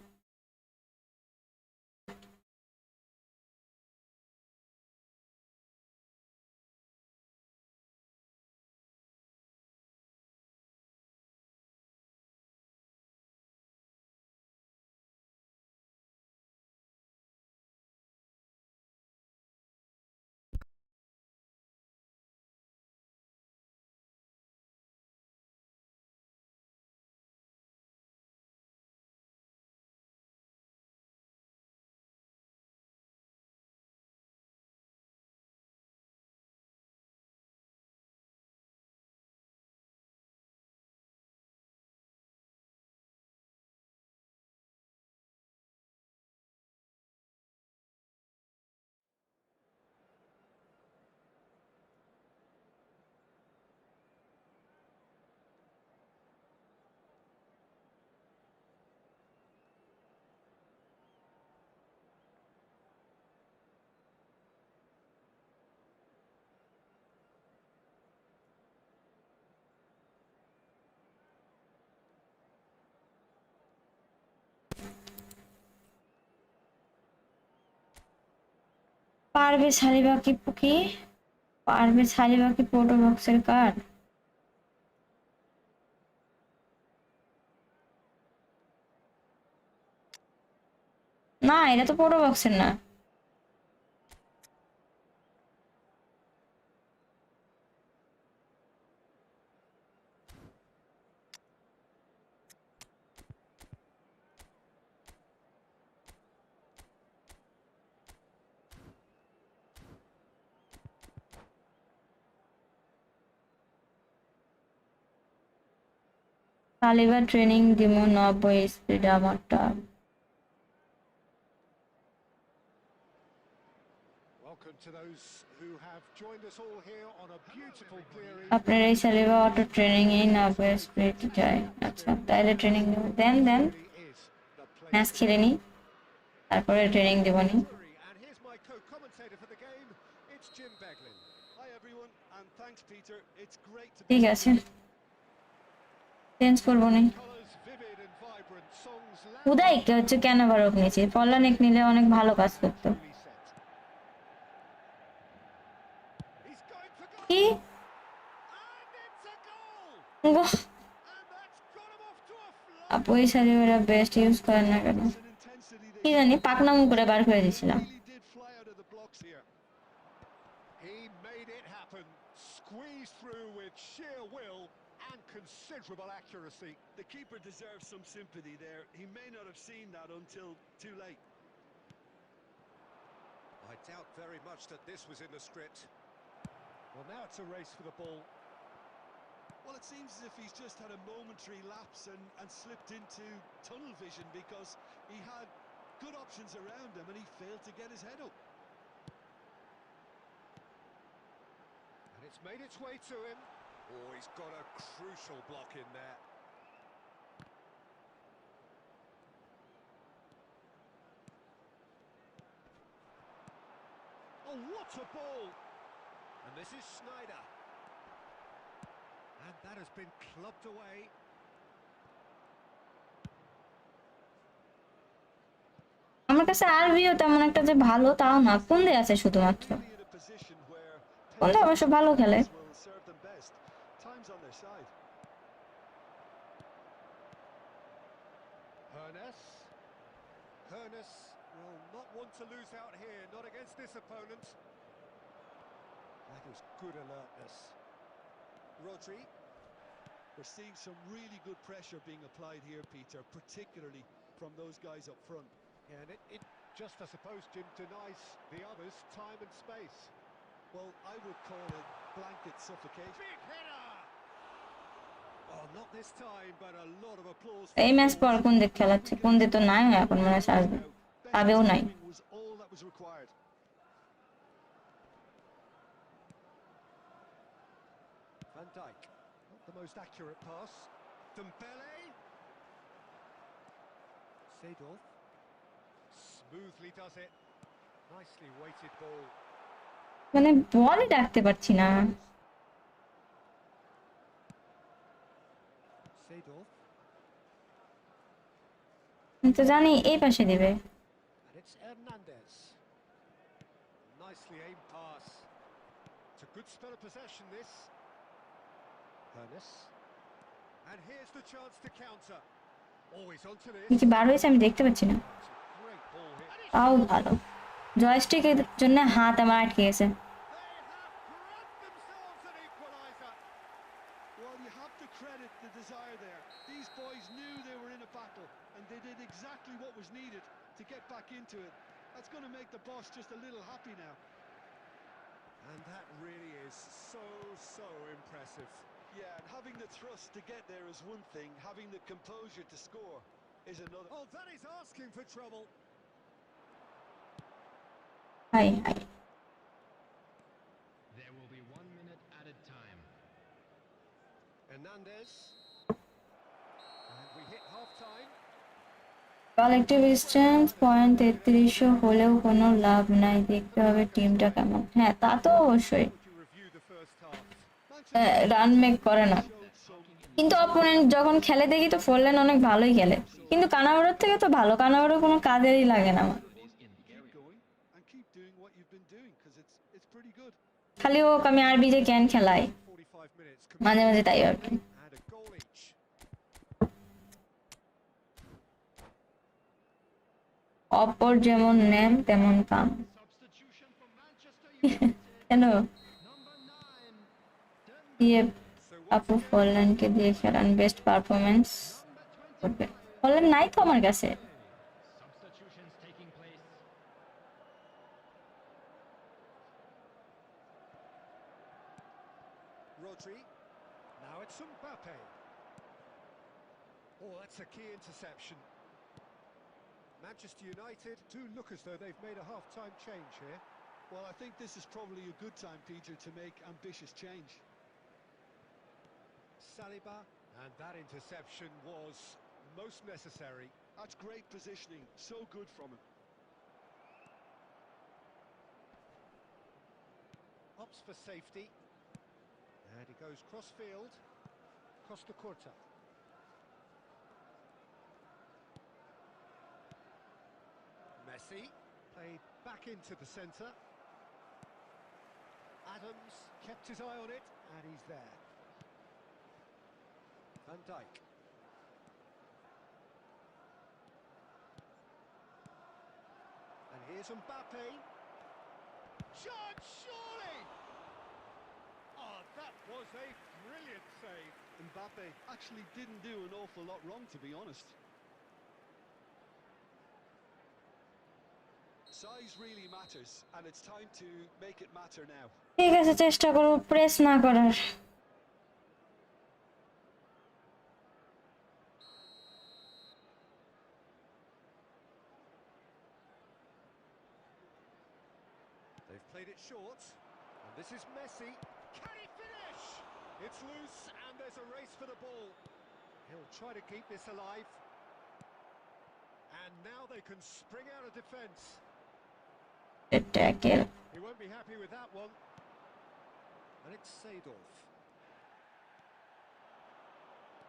পারবে সালিবা কি পারবে সালিবা কি পোটো বক্সের কার্ড? না, এটা তো পোটো বক্সের না। সালিবা ট্রেনিং দিমু 90 স্পিড আমারটা। Welcome to those who have joined us all here on a beautiful clear আপনার evening. এই সালিবা অটো ট্রেনিং এই 90 স্পিড যায়। আচ্ছা, তাহলে ট্রেনিং দেব। দেন Really is the place match to খেলে be. নি, তারপরে ট্রেনিং দেবনি। Drury, and here's my co-commentator for the game. It's Jim Beglin. Hi everyone, and thanks Peter. It's great to be ঠিক with আছে, you. চেঞ্জ করবো নি। Colours vivid and vibrant, songs loud Uday and হচ্ছে proud. কেন বারক নিয়েছি, পল্লানিক নিলে অনেক ভালো কাজ করতো। Truly set. He's going for goal. কি And it's a goal. গোহ, And that's got him off to a আপু flying এই start. সালিবারা বেস্ট ইউজ করেন না কেন? Pace and intensity they কি জানি, showed in পাকনামো that করে first বার half. করে They দিছিলাম। really did fly out of the blocks here. He made it happen. Squeezed through with sheer will and considerable accuracy. The keeper deserves some sympathy there. He may not have seen that until too late. I doubt very much that this was in the script. Well, now it's a race for the ball. Well, it seems as if he's just had a momentary lapse and slipped into tunnel vision because he had good options around him and he failed to get his head up. And it's made its way to him. Oh, he's got a crucial block in there. Oh, what a ball! And this is Snyder. And that has been clubbed away. আমার কাছে RBO তেমন একটা যে ভালো তাও না, কোন্দে আছে শুধুমাত্র। Really in a position where কোন্দে অবশ্য ভালো খেলে। pace will serve them best. Time's on their side. Hernus will not want to lose out here, not against this opponent. That is good alertness. Rodri. We're seeing some really good pressure being applied here, Peter, particularly from those guys up front. Yeah, and it just, I suppose, Jim, denies the others time and space. Well, I would call it blanket suffocation. Big header! Oh, not this time, but a lot of applause. এই match পর কোন দিক খেলাচ্ছে, কোন দিক তো নাই এখন মনে হয় আসবে, Better আবেও নাই। timing was all that was required. Van Dijk, not the most accurate pass. Dembele. Seedorf. Smoothly does it. Nicely weighted ball. মানে বলই ডাকতে পারছি না। Seedorf. আমি তো জানি এই পাশে দিবে। And it's Hernandez. Nicely aimed pass. It's a good spell of possession, this. Ernest. And here's the chance to counter. Always onto this. কি বার হয়েছে আমি দেখতে পাচ্ছি না। It's a great ball hit. তাও ভালো। জয়স্টিকের জন্য হাত আমার আটকে গেছে। They have grabbed themselves an equaliser. Well, you have to credit the desire there. These boys knew they were in a battle, and they did exactly what was needed to get back into it. That's going to make the boss just a little happy now. And that really is so impressive. Yeah, and having the thrust to get there is one thing. Having the composure to score is another. Oh, that is asking for trouble. High high. There will be 1 minute added time. Hernandez. And we hit half-time. Collective strength 0.33 হলেও কোনো লাভ নাই, দেখতে হবে টিমটা কেমন। হ্যাঁ তা তো অবশ্যই, Would you review the first half? Run make করে না, Showed some কিন্তু অপোনেন্ট যখন খেলে দেখি তো ফোরল্যান্ড অনেক ভালোই খেলে, কিন্তু কানাডার থেকে তো ভালো, কানাডার কোনো কাজেরই লাগে না আমার। keep going and keep doing what you've been doing because it's pretty good. খালি ও আমি আরবি যে ক্যান খেলাই 45 minutes. মাঝে মাঝে, তাই আর কি। And a goal each. অপর যেমন নেম তেমন কাম। Substitution for Manchester United. কেন Number 9. দিয়ে So আপু once again, ফোরল্যান্ডকে দিয়ে খেলান, বেস্ট পারফরমেন্স করবে। ফোরল্যান্ড নাই তো আমার কাছে। Substitutions taking place. Rodri. Now it's Mbappe. Oh, that's a key interception. Manchester United do look as though they've made a half-time change here. Well, I think this is probably a good time, Peter, to make ambitious change. Saliba, and that interception was most necessary. That's great positioning, so good from him. Opts for safety. And he goes cross-field. Costa Curta. Messi, played back into the centre. Adams kept his eye on it, and he's there. Van Dijk. And here's Mbappe. Shot, surely! Oh, that was a brilliant save. Mbappe actually didn't do an awful lot wrong, to be honest. Size really matters, and it's time to make it matter now. ঠিক আছে, চেষ্টা করব press না করার। They've played it short, and this is Messi. Can he finish? It's loose, and there's a race for the ball. He'll try to keep this alive. And now they can spring out of defence. Tackle. He won't be happy with that one. And it's Seedorf.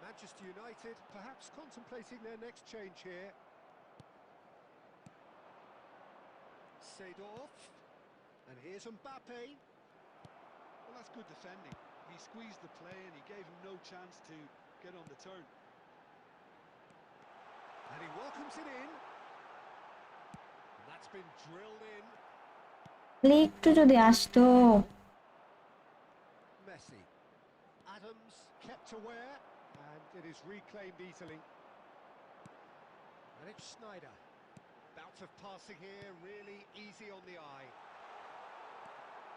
Manchester United perhaps contemplating their next change here. Seedorf. And here's Mbappe. Well, that's good defending. He squeezed the play and he gave him no chance to get on the turn. And he welcomes it in. And that's been drilled in. একটু যদি আসতো। Messi. Adams kept aware, and it is reclaimed easily. And it's Schneider. Bout of passing here, really easy on the eye.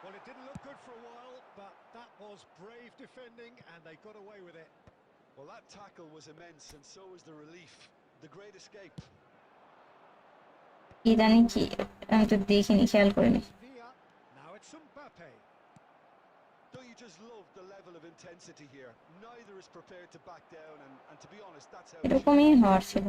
Well, it didn't look good for a while, but that was brave defending, and they got away with it. Well, that tackle was immense, and so was the relief. The great escape. কি জানি কি, আমি তো দেখিনি, খেয়াল করিনি। Villa. Now it's Mbappe. Don't you just love the level of intensity here? Neither is prepared to back down, and to be honest, that's how it should be. এরকমই হওয়ার ছিল।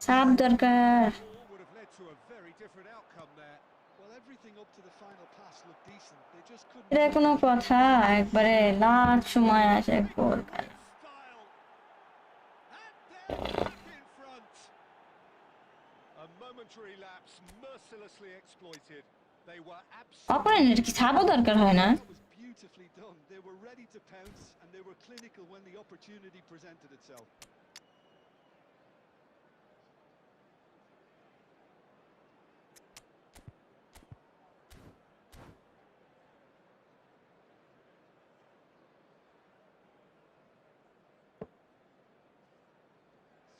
সাপ দরকার। Ball would have led to a very different outcome there. Well, everything up to the final pass looked decent. They just couldn't এটা get কোনো the কথা? একবারে last সময় আসে গোল খেলা। Style. And they're back in front. A momentary lapse mercilessly exploited. They were অপরেন্টের কি সাপও দরকার হয় না? That was beautifully done. They were ready to pounce and they were clinical when the opportunity presented itself.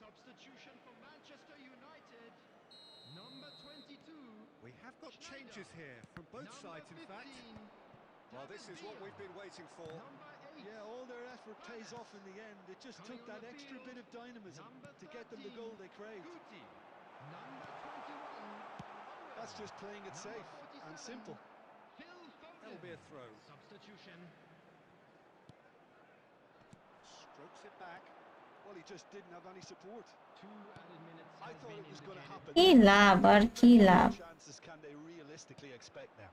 Substitution for Manchester United. Number 22. We have got changes here from both sides, in fact. Well, this is what we've been waiting for. Number 8. Yeah, all their effort pays off in the end. It just took that extra bit of dynamism to get them the goal they craved. Guti. Number 21. That's just playing it Number safe and 47, simple. Phil Foden. That'll be a throw. Substitution. Strokes it back. Well, he just didn't have any support. 2 added minutes I has thought been it was going to indicated. happen. কি লাভ আর কি What love? chances can they realistically expect now?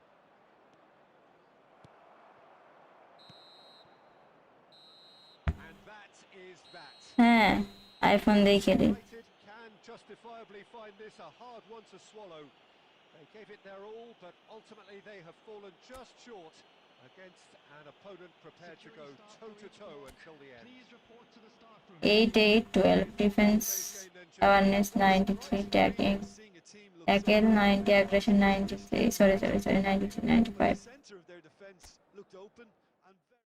And that is that. হ্যাঁ, iPhone দিয়ে খেলি। United can justifiably find this a hard one to swallow. They gave it their all, but ultimately they have fallen just short against an opponent prepared to go toe-to-toe until the end. Please report to the staff room. 8-8-12 defence awareness 93 ট্যাকিং Seeing a team look tackle 90 aggression 93 sorry 93 the 95 centre of their defence looked open and very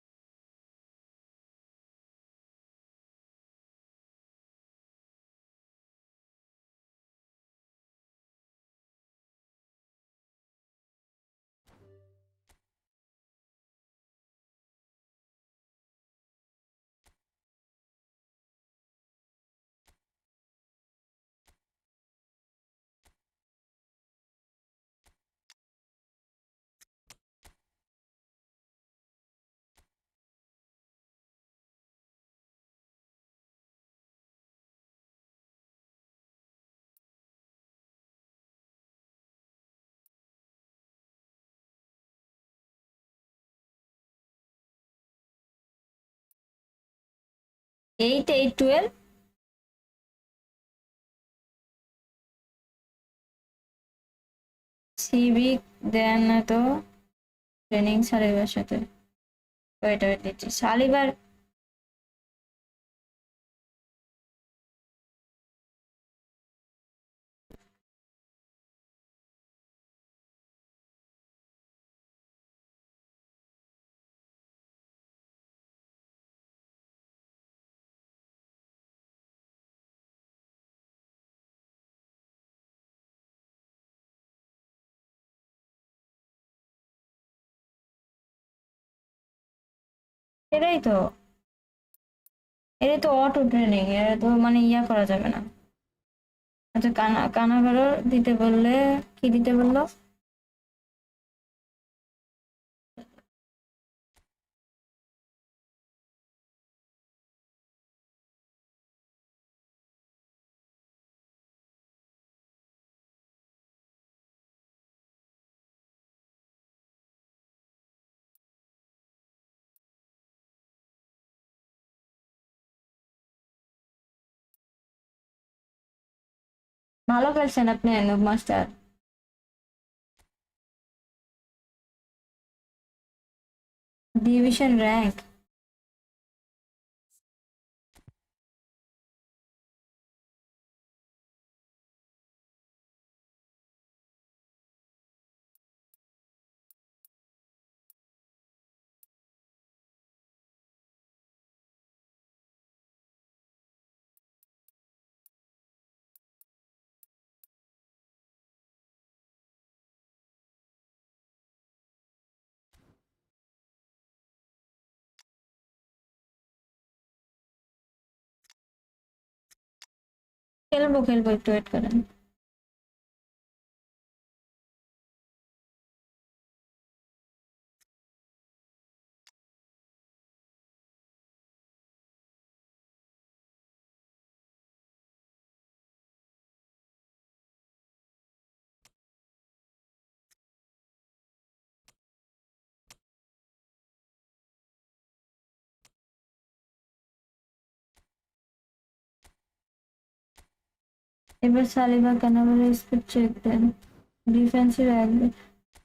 8-8-12 CB দেন না তো training সালিবার সাথে wait দিচ্ছি সালিবার এটাই তো auto training, এটা তো মানে ইয়া করা যাবে না। আচ্ছা কানাঘারও দিতে বললে কি দিতে বললো? ভালো খেলছেন আপনি নুব মাস্টার। ডিভিশন র্যাঙ্ক খেলবো খেলবো একটু ওয়েট করেন। এবার সালিবা ক্যানাভারের স্পিড চেক দেন। ডিফেন্সের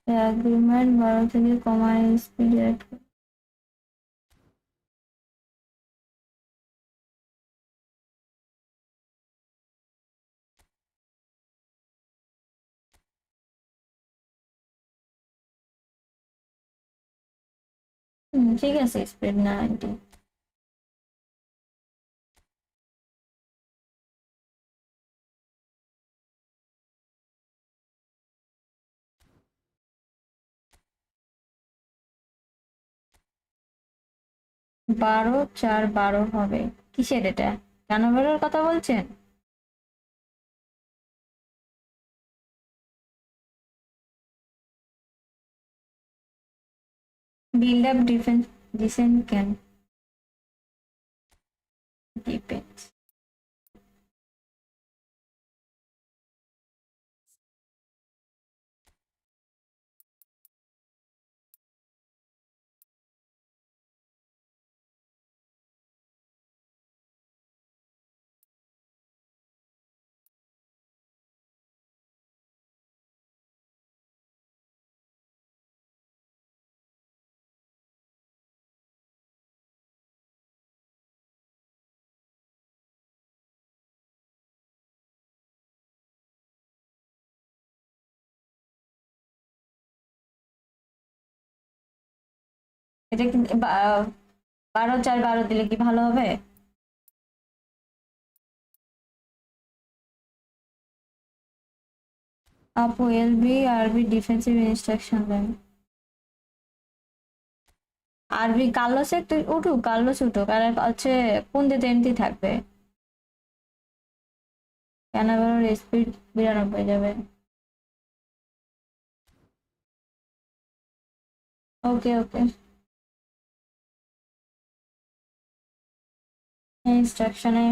অ্যাগ্রিমেন্ট 12 থেকে কমায় স্পিড অ্যাড। ঠিক আছে, স্পিড 90। 12 4 12 হবে। কিসের এটা? ক্যানাভারের কথা বলছেন? Build up defence decent can defence. এটা কি 12 4 12 দিলে কি ভালো হবে? আপু এলবি আরবি ডিফেন্সিভ ইনস্ট্রাকশন দেন। আরবি কার্লোসে একটু উঠুক, কার্লোস উঠুক, আর হচ্ছে কোন দিতে এমটি থাকবে। ক্যানাভারের স্পিড 92 যাবে। ওকে ওকে। ইনস্ট্রাকশনে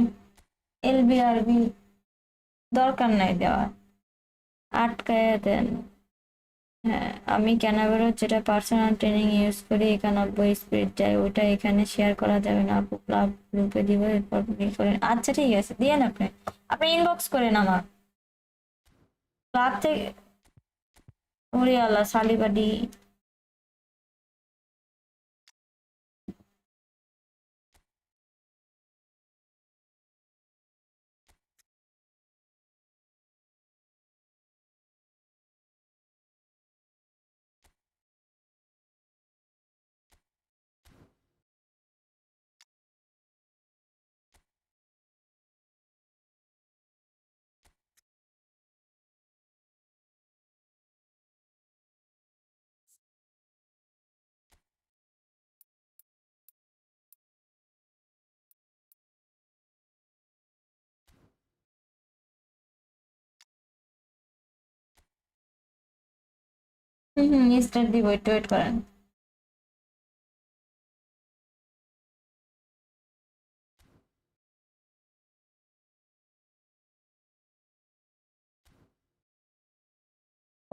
এলবি আরবি দরকার নাই দেওয়া, আটকায় দেন। হ্যাঁ, আমি ক্যানাভারের যেটা পার্সোনাল ট্রেনিং ইউজ করি 91 স্পিড যায়, ওটা এখানে শেয়ার করা যাবে না আপু, ক্লাব গ্রুপে দিব, এরপর করেন। আচ্ছা ঠিক আছে, দিয়েন আপনি, আপনি ইনবক্স করেন আমার ক্লাব থেকে। ওরে আল্লাহ, সালিবাডি। স্টার্ট দিব, একটু ওয়েট করেন।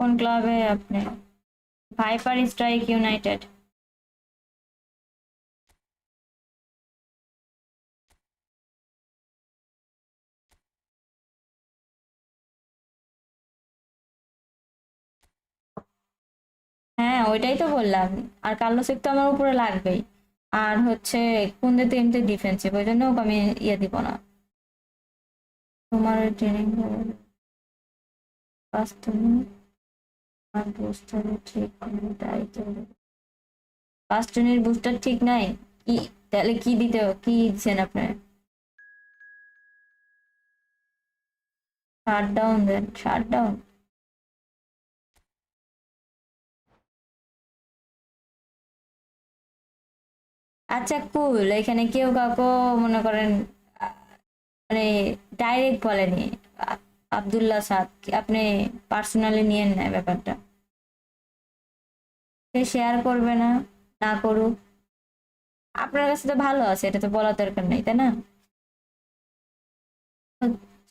কোন ক্লাবে আপনি? Viper strike United. হ্যাঁ, ওইটাই তো বললাম। আর কার্লোসেক তো আমার উপরে লাগবেই। আর হচ্ছে কুন্দেতে এমনি ডিফেন্সিভ, ওই জন্য ওকে আমি ইয়ে দিব না। তোমার ট্রেনিং বাস্তবে আর বুস্টারের ঠিক তাই তো। পাঁচজনের বুস্টার ঠিক নাই কি? তাহলে কি দিতে, কি দিচ্ছেন আপনার? শাট ডাউন দেন, শাট ডাউন। আচ্ছা কুল, এখানে কেউ কাউকে মনে করেন আহ, মানে ডাইরেক্ট বলেনি। আব্দুল্লাহ সাদ আপনি পার্সোনালি নিয়েন না ব্যাপারটা। সে শেয়ার করবে না, না করুক। আপনার কাছে তো ভালো আছে, এটা তো বলার দরকার নেই, তাই না?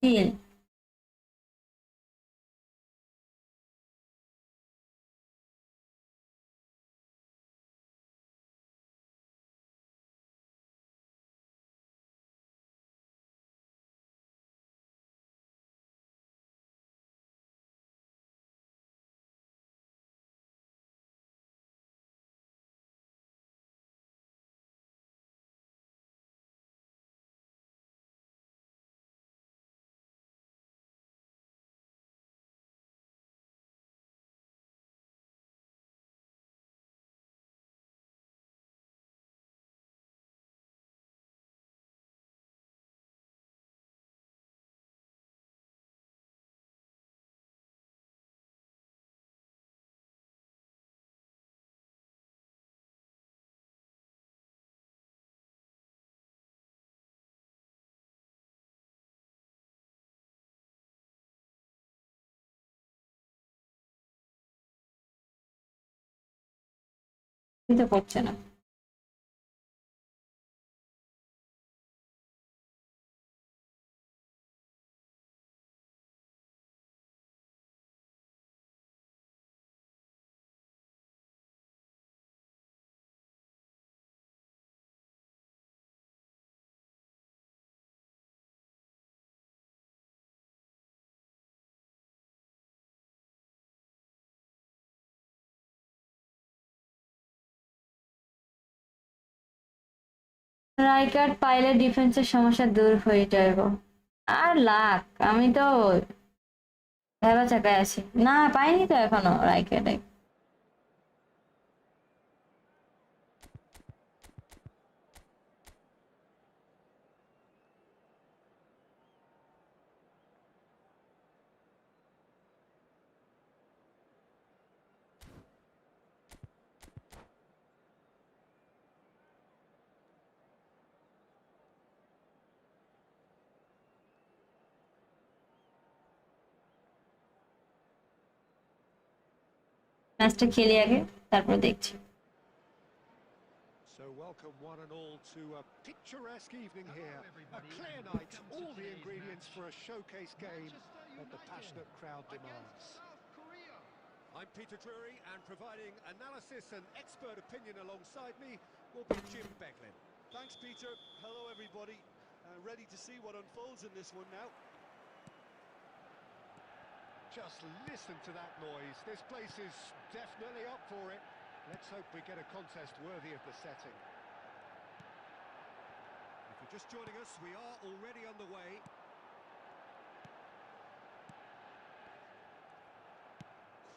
চিল। কিন্তু করছে না। রাইকার্ড পাইলে ডিফেন্সের সমস্যা দূর হয়ে যাবে। আর লাক, আমি তো ভেবা চাকায় আছি, না পাইনি তো এখনো রাইকার্ডে। ম্যাচটা খেলি আগে, তারপর দেখছি। So welcome one and all to a picturesque evening here. A everybody, clear and night, welcome to all the today's ingredients match. for a showcase game Manchester that the United passionate crowd demands. against South Korea. I'm Peter Drury, and providing analysis and expert opinion alongside me will be Jim Beglin. Thanks, Peter. Hello, everybody. Ready to see what unfolds in this one now. Just listen to that noise. This place is definitely up for it. Let's hope we get a contest worthy of the setting. If you're just joining us, we are already on the way.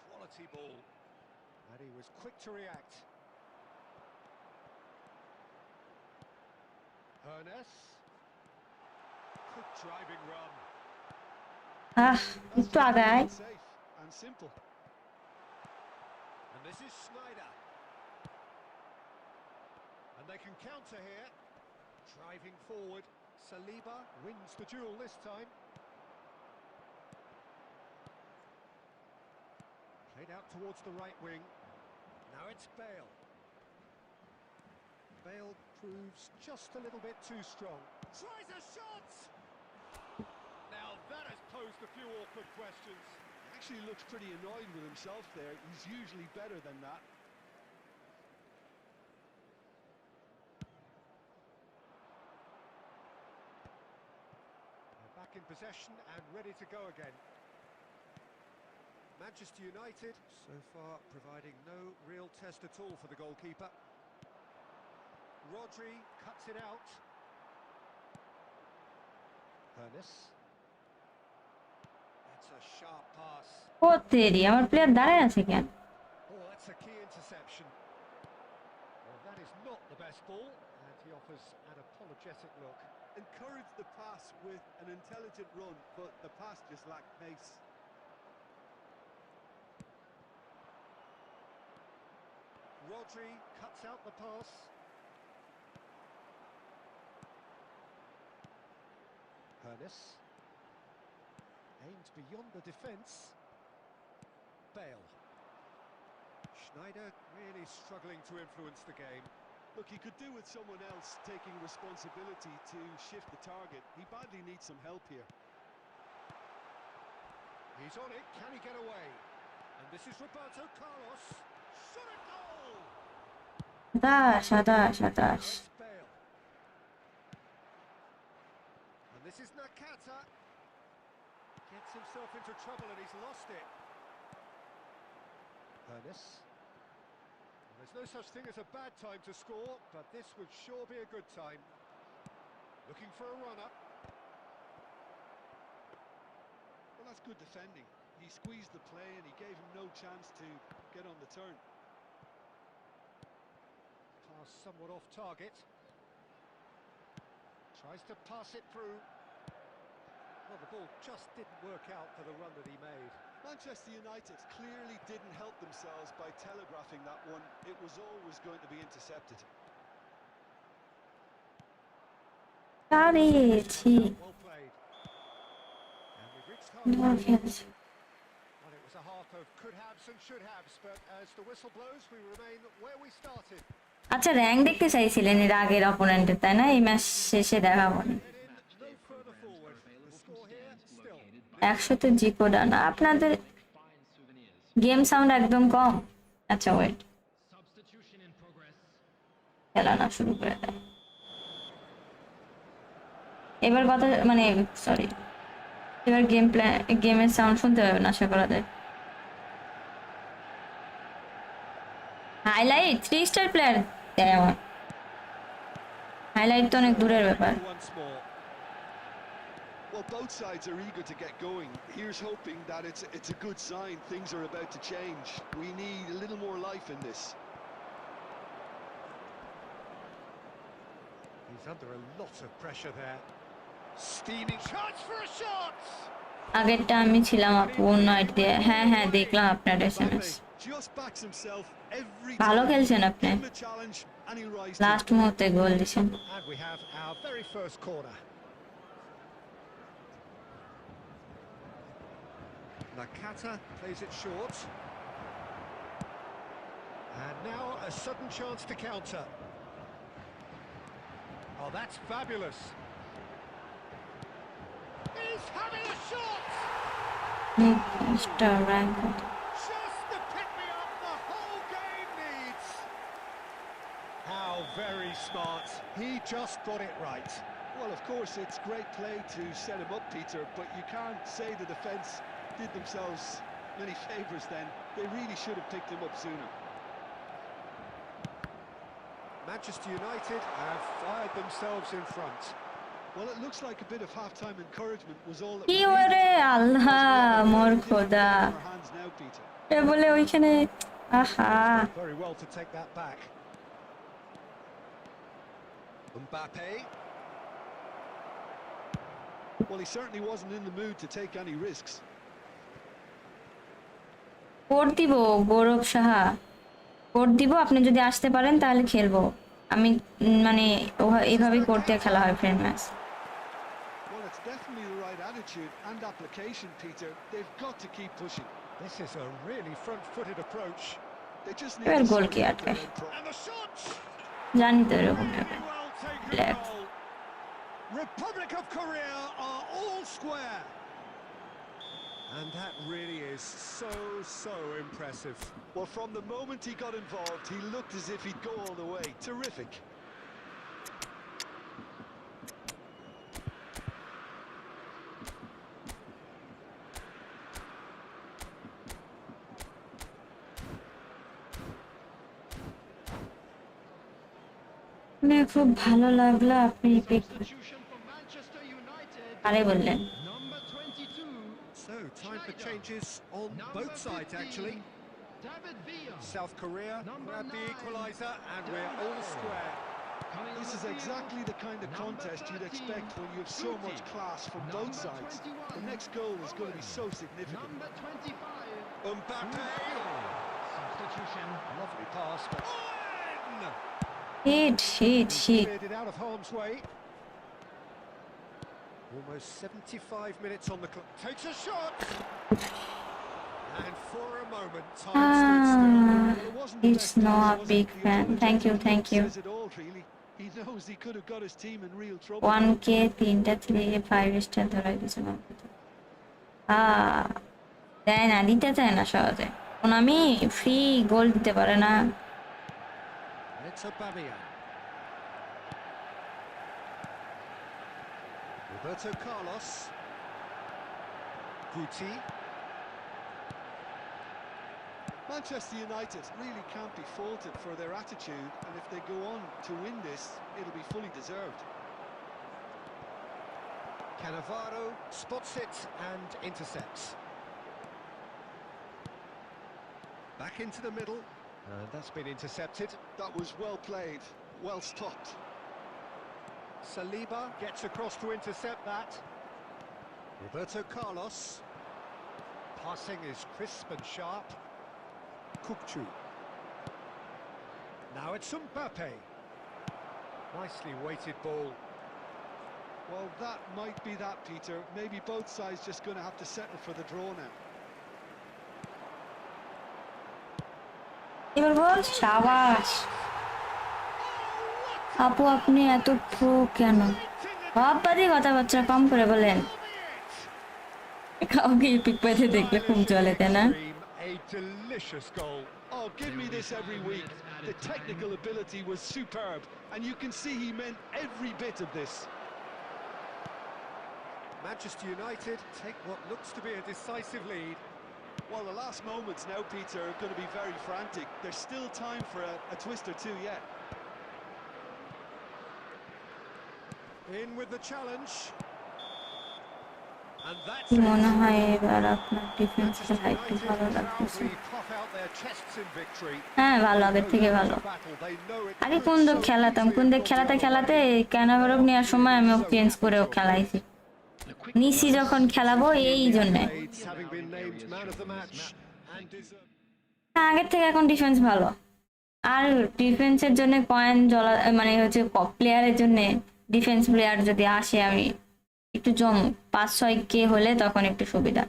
Quality ball. And he was quick to react. Hernes. Quick driving run. একটু আগায়। Safe and simple. And this is Schneider. And they can counter here. Driving forward. Saliba wins the duel this time. Played out towards the right wing. Now it's Bale. Bale proves just a little bit too strong. Tries a shot! Now that has posed a few awkward questions. Actually looks pretty annoyed with himself there. He's usually better than that. They're back in possession and ready to go again. Manchester United, so far providing no real test at all for the goalkeeper. Rodri cuts it out. Hernes. That's a sharp pass. ও তেরি, আমার player দাঁড়ায় আছে কেন? Oh, that's a key interception. Well, that is not the best ball, and he offers an apologetic look. Encouraged the pass with an intelligent run, but the pass just lacked pace. Rodri cuts out the pass. Hernes. Aimed beyond the defence. Bale. Schneider really struggling to influence the game. Look, he could do with someone else taking responsibility to shift the target. He badly needs some help here. He's on it, can he get away? And this is Roberto Carlos. Shot a goal! 27, 27, Now 27। it's Bale. And this is Nakata. Gets himself into trouble and he's lost it. Hernes. Well, there's no such thing as a bad time to score, but this would sure be a good time. Looking for a runner. Well, that's good defending. He squeezed the play and he gave him no chance to get on the turn. Pass somewhat off target. Tries to pass it through. Well, the ball just didn't work out for the run that he made. Manchester United clearly didn't help themselves by telegraphing that one. It was always going to be intercepted. দাঁড়িয়েছি। Well played. And we've reached No half-time. offense. Well, it was a half of could haves and should have, but as the whistle blows, we remain where we started. আচ্ছা, rank দেখতে চাইছিলেন এর আগের অপোনেন্টের, তাই না? এই match শেষে দেখাবো না। Head in no further forward. The score here still 100 জিকো ডানা। আপনাদের গেম সাউন্ড একদম কম। আচ্ছা ওয়েট, Substitution in progress. খেলা না শুরু করে দেয়। এবার কথা মানে সরি, এবার গেমের সাউন্ড শুনতে পাবেন আশা করা যায়। হাইলাইট 3 স্টার প্লেয়ার দেয় আমার। হাইলাইট তো অনেক দূরের ব্যাপার। Once more. Well, both sides are eager to get going. Here's hoping that it's a good sign. Things are about to change. We need a little more life in this. he's under a lot of pressure there. Steaming chance for a shot. আগেরটা আমি ছিলাম আপু অন্য ID দিয়ে। হ্যাঁ হ্যাঁ, দেখলাম আপনার SMS. Mbappe just backs himself every ভালো time. খেলছেন আপনি, Give him a challenge and he'll rise to last it. মুহূর্তে গোল দিছেন। And we have our very first corner. Nakata plays it short. And now a sudden chance to counter. Oh, that's fabulous. He's having a shot! Star rank Just the pick-me-up the whole game needs. How very smart. He just got it right. Well, of course, it's great play to set him up, Peter, but you can't say the defence did themselves many favours then. They really should have picked him up sooner. Manchester United have fired themselves in front. Well, it looks like a bit of half-time encouragement was all that কি we ওরে needed. আল্লাহ মোর খোদা, In our hands now, Peter. এ বলে ওইখানে আহা। Very well to take that back. Mbappe. Well, he certainly wasn't in the mood to take any risks. Code দিব গৌরব Saha, code দিব, আপনি যদি আসতে পারেন তাহলে খেলবো আমি। মানে এইভাবেই করতে খেলা হয় friend match. Well, it's definitely the right attitude and application, Peter. They've got to keep pushing. This is a really front-footed approach. They just need এবার to গোল sort কি out আটকে, their own problems. And the shot! জানি তো এরকম Really ব্যাপার। well taken Left. goal. Republic of Korea are all square. And that really is so impressive. Well, from the moment he got involved, he looked as if he'd go all the way. Terrific. মানে খুব ভালো লাগলো আপনি Substitution for Manchester United. আরে বললেন। Number 22. So, time for changes on Number both sides, 15, actually. David Villa. South Korea Number grab the 9, equaliser, and we're all square. Coming on This the is field, exactly the kind of number contest you'd 13, expect when you have so much Tiki. class from both Number sides. 21, The next goal is going to be so significant. Number 25. Mbappe! Substitution. Lovely pass, but Owen! Hit hit hit. Cleared it out of harm's way. Almost 75 minutes on the clock. Takes a shot! And for a moment, time stood still. Well, it wasn't the It's best pass, not was big it? The fan. Thank you, intelligence thank you. says it all, really. He knows he could have got his team in real trouble. 1K 3টা 5 star ধরাই দিছে computer. দেয় না, দিতে চায় না সহজে। আমি ফ্রি গোল দিতে পারে না। It's Aubameyang. Roberto Carlos. Guti. Manchester United really can't be faulted for their attitude, and if they go on to win this, it'll be fully deserved. Cannavaro spots it and intercepts. Back into the middle, and that's been intercepted. That was well played, well stopped. Saliba gets across to intercept that. Roberto Carlos. Passing is crisp and sharp. Kukçu. Now it's Mbappe. Nicely weighted ball. Well, that might be that, Peter. Maybe both sides just going to have to settle for the draw now. এবার বল, সাবাস। আপু আপনি এত pro কেন? বাপ্পাদি কথাবার্তা কম করে বলেন। কাউকে পিক পেতে দেখলে খুব জ্বলে, তাই না? A delicious goal. Oh, give me this every week. The technical ability was superb, and you can see he meant every bit of this. Manchester United take what looks to be a decisive lead. Well, the last moments now, Peter, are going to be very frantic. There's still time for a twist or two yet. In with the challenge. And that's মনে it. হয় এবার আপনার defence Manchester খেলা একটু United ভালো লাগতেছে। proudly puff out their chests in victory. হ্যাঁ, ভালো, আগের থেকে ভালো। আগে কোন দিক খেলাতাম, কোন দিক খেলাতে খেলাতে ক্যানাভারব নেওয়ার সময় আমি ওকে চেঞ্জ করেও খেলাইছি। নিসি যখন খেলাবো এই জন্যে। Having been named man of the match and deserved. হ্যাঁ, আগের থেকে এখন ডিফেন্স ভালো। আর ডিফেন্সের জন্য কয়েন জ্বলা, মানে হচ্ছে প্লেয়ারের জন্য ডিফেন্স প্লেয়ার যদি আসে, আমি একটু 5-6K হলে তখন একটু সুবিধা,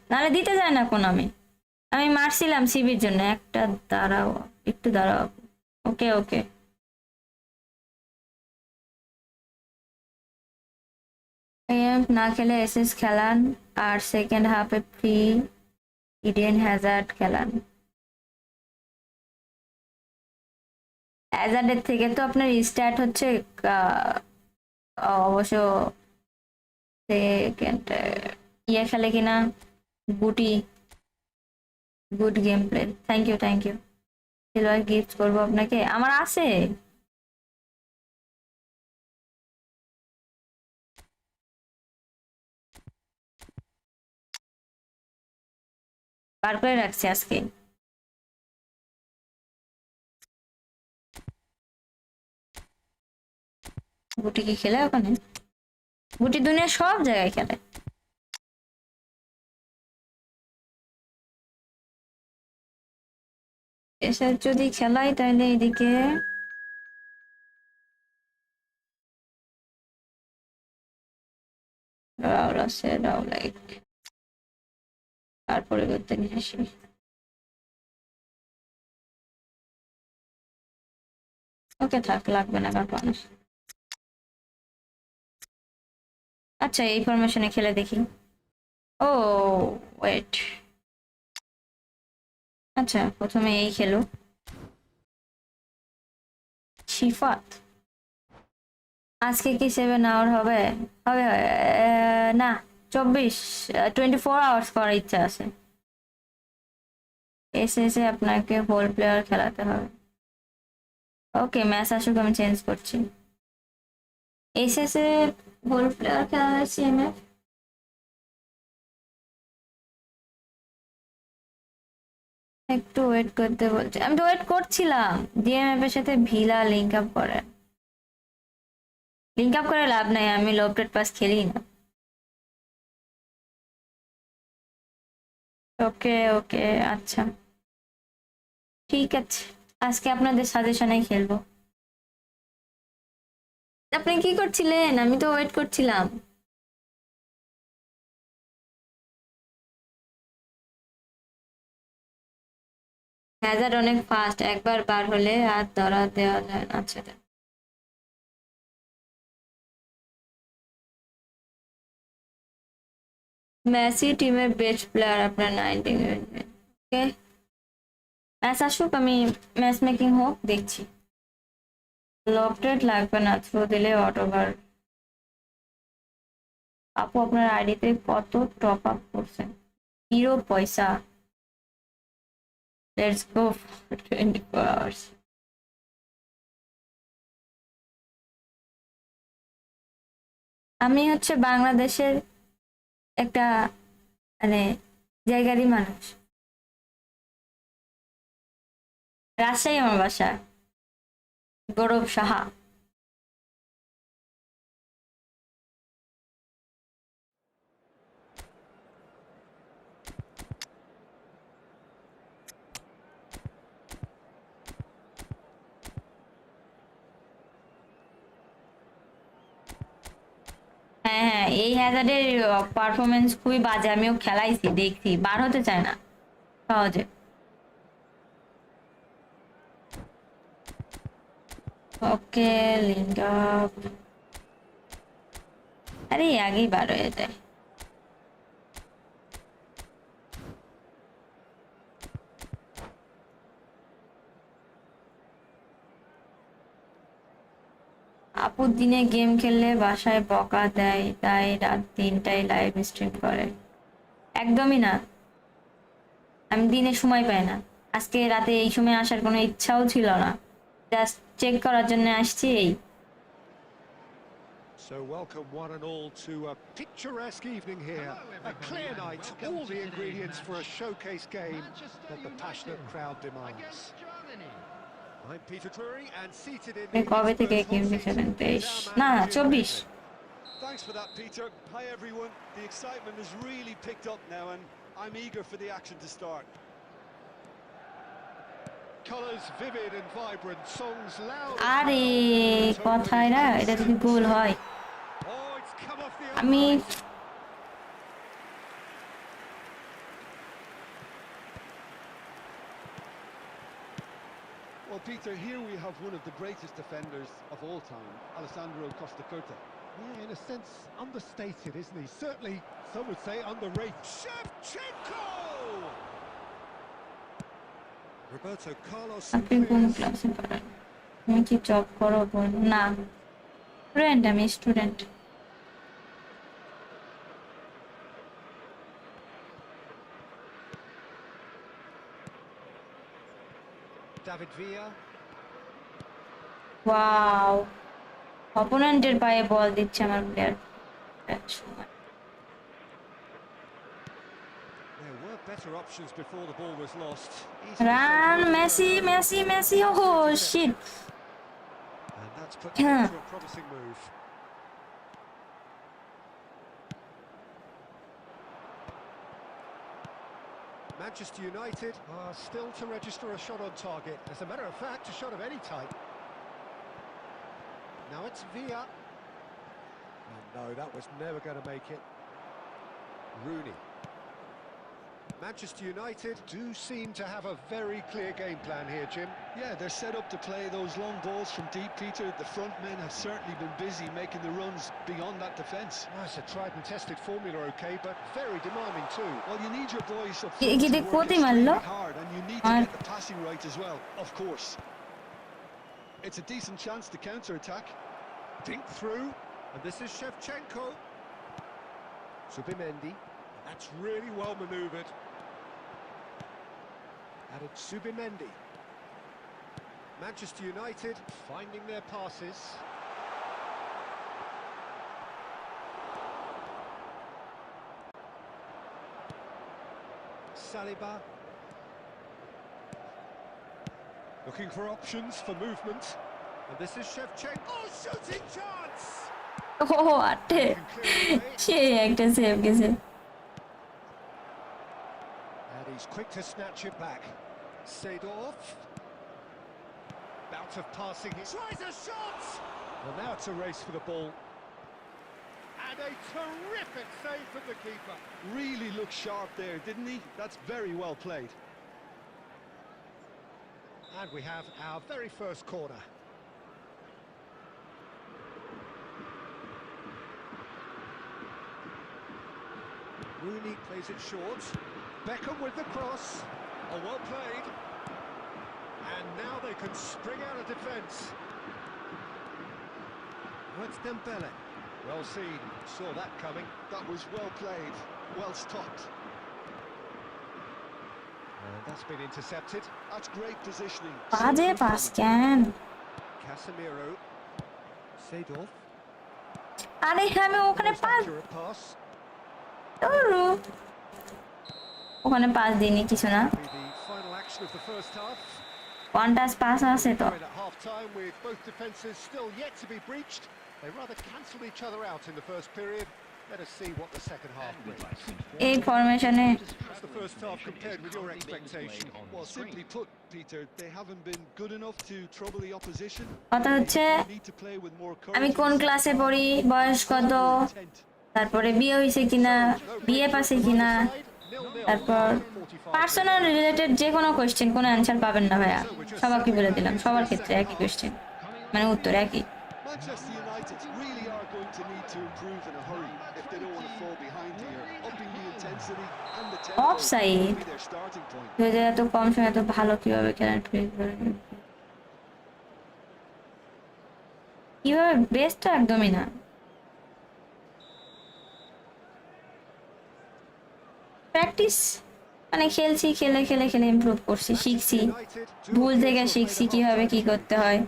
নাহলে দিতে যায় না কোন। আমি মারছিলাম সিবির জন্য একটা। দাঁড়াও, একটু দাঁড়াও। ওকে ওকে, না খেলে এসএস খেলান, আর সেকেন্ড হাফে ফ্রি ইডেন হ্যাজার্ড খেলান। হ্যাজার্ডের থেকে তো আপনার স্টার্ট হচ্ছে অবশ্য সেকেন্ড ইয়ে খেলে কিনা বুটি। Good game play, thank you thank you. Silver gift করবো আপনাকে, আমার আছে। বার করে রাখছি আজকে। গুটি কি খেলে ওখানে? গুটি দুনিয়া সব জায়গায় খেলে। এসব যদি খেলাই তাহলে এদিকে রাউল আছে, রাউল তার পরিবর্তে নিয়ে আসি। ওকে থাক, লাগবে না কার মানুষ। আচ্ছা, এই ফরমেশনে খেলে দেখি। ও ওয়েট, আচ্ছা প্রথমে এই খেলো। শিফাত আজকে কি 7 আওয়ার হবে? হবে না, 24 আওয়ার্স করার ইচ্ছা আছে। এসে আপনাকে হোল প্লেয়ার খেলাতে হবে। ওকে, ম্যাচ আসুক, আমি চেঞ্জ করছি। এসে হোল প্লেয়ার খেলা হয়েছে এমএফ। একটু ওয়েট করতে বলছে, আমি তো ওয়েট করছিলাম। ডিএমএফ এর সাথে ভিলা লিঙ্ক আপ করে। লিঙ্ক আপ করে লাভ নাই, আমি লোপটেড পাস খেলি না। ওকে ওকে, আচ্ছা ঠিক আছে, আজকে আপনাদের সাজেশনে খেলবো। আপনি কি করছিলেন? আমি তো ওয়েট করছিলাম। হ্যাজার্ড অনেক ফাস্ট, একবার বার হলে আর ধরা দেওয়া যায় না। আচ্ছা মেসি টিমের বেস্ট প্লেয়ার, আপনার 90। ওকে, ম্যাচ আসুক, আমি ম্যাচ মেকিং হোক, দেখছি। লকটেড লাগবে না, থ্রো দিলে অটোভার। আপু আপনার আইডিতে কত টপ আপ করছেন? 0 পয়সা। Let's go 24 hours. আমি হচ্ছে বাংলাদেশের একটা মানে জায়গারই মানুষ। রাজশাহী আমার বাসা, গৌরব সাহা। হ্যাঁ হ্যাঁ, এই হ্যাজার্ডের পারফরমেন্স খুবই বাজে। আমিও খেলাইছি, দেখছি, বার হতে চায় না সহজে। ওকে লিঙ্ক আপ। আরে আগেই বার হয়ে যায়। আপু দিনে গেম খেললে বাসায় বকা দেয়, তাই রাত 3টায় লাইভ স্ট্রিম করে। একদমই না, আমি দিনে সময় পাই না। আজকে রাতে এই সময় আসার কোনো ইচ্ছাও ছিল না, জাস্ট চেক করার জন্য আসছি এই। So welcome one and all to a picturesque evening here. Hello, A clear everybody, night, and welcome all to the today's ingredients for a match. showcase game Manchester that the passionate United crowd demands. against Germany. I'm Peter Drury, and seated in আপনি the কবে থেকে experts' hot game seat খেলেন? is 23 our না man Jim 24। Beglin. Thanks for that, Peter. Hi, everyone. The excitement has really picked up now, and I'm eager for the action to start. Colours vivid and vibrant, songs loud and আরে proud. কথায় না, এটা যদি গোল হয় Oh, it's come off the আমি upright. Well, Peter, here we have one of the greatest defenders of all time, Alessandro Costa Curta. Yeah, in a sense, understated, isn't he? Certainly, some would say underrated. Shevchenko! Roberto Carlos আপনি কোন clears. ক্লাসে পড়েন? আমি কি job করো? না, student, আমি student. David Villa. Wow, অপোনেন্টের পায়ে বল দিচ্ছে আমার player. There were better options before the ball was lost. Easy to say run, no to Messi that. Messi Messi, oh shit. And that's put into a promising move. Manchester United are still to register a shot on target. As a matter of fact, a shot of any type. Now it's Villa. Oh no, that was never going to make it. Rooney. Manchester United do seem to have a very clear game plan here, Jim. Yeah, they're set up to play those long balls from deep, Peter. The front men have certainly been busy making the runs beyond that defence. Oh, it's a tried and tested formula, okay, but very demanding too. Well, you need your boys up কি front to দেখো work তে মারলো extremely hard, and you need to R get the passing right as well, of course. It's a decent chance to counter-attack. Dink through, and this is Shevchenko. Subimendi, that's really well manoeuvred. And it's Subimendi. Manchester United finding their passes. Saliba. Looking for options for movement. And this is Shevchenko. Oh, shooting chance! ও আটে, সে একটা save গেছে। And he's quick to snatch it back. Seedorf. Bout of passing. He tries a shot! Well, now it's a race for the ball. And a terrific save from the keeper. Really looked sharp there, didn't he? That's very well played. And we have our very first corner. Rooney plays it short. Beckham with the cross. Oh, well played. And now they can spring out of defence. That's Dembele. Well seen. Saw that coming. That was well played, well stopped. And that's been intercepted. That's great positioning. বাজে So pass good কেন? Casemiro. Seedorf. আরে আমি ওখানে Almost pass, accurate pass. ওখানে pass দিইনি, কিছু না। Be the final action of the first half. One touch pass আছে তো। At half time, with both defences still yet to be breached, they rather cancelled each other out in the first period. Let us see what the second half brings. এই ফরমেশনে How's the first half compared with your expectation? Well, simply put, Peter, they haven't been good enough to trouble the opposition. কথা হচ্ছে They need to play with more courage. আমি কোন ক্লাসে পড়ি, বয়স কত, তারপরে বিয়ে হয়েছে কিনা, বিয়ে পাশে কিনা, তারপর পার্সোনাল রিলেটেড যে কোনো কোয়েশ্চেন, কোনো অ্যান্সার পাবেন না ভাইয়া, সবাইকে বলে দিলাম, সবার ক্ষেত্রে একই কোয়েশ্চেন। Coming মানে উত্তর একই। Manchester United really are going to need to improve in a hurry if they don't want to fall behind here. Upping the intensity and the tempo offside. will be their starting point. এত কম সময় এত ভালো কিভাবে খেলেন, কিভাবে best তো একদমই না। প্র্যাকটিস মানে খেলছি, খেলে খেলে খেলে ইমপ্রুভ করছি, শিখছি, Manchester United do ভুল appear থেকে to have made শিখছি a কিভাবে half-time কি করতে change. হয়,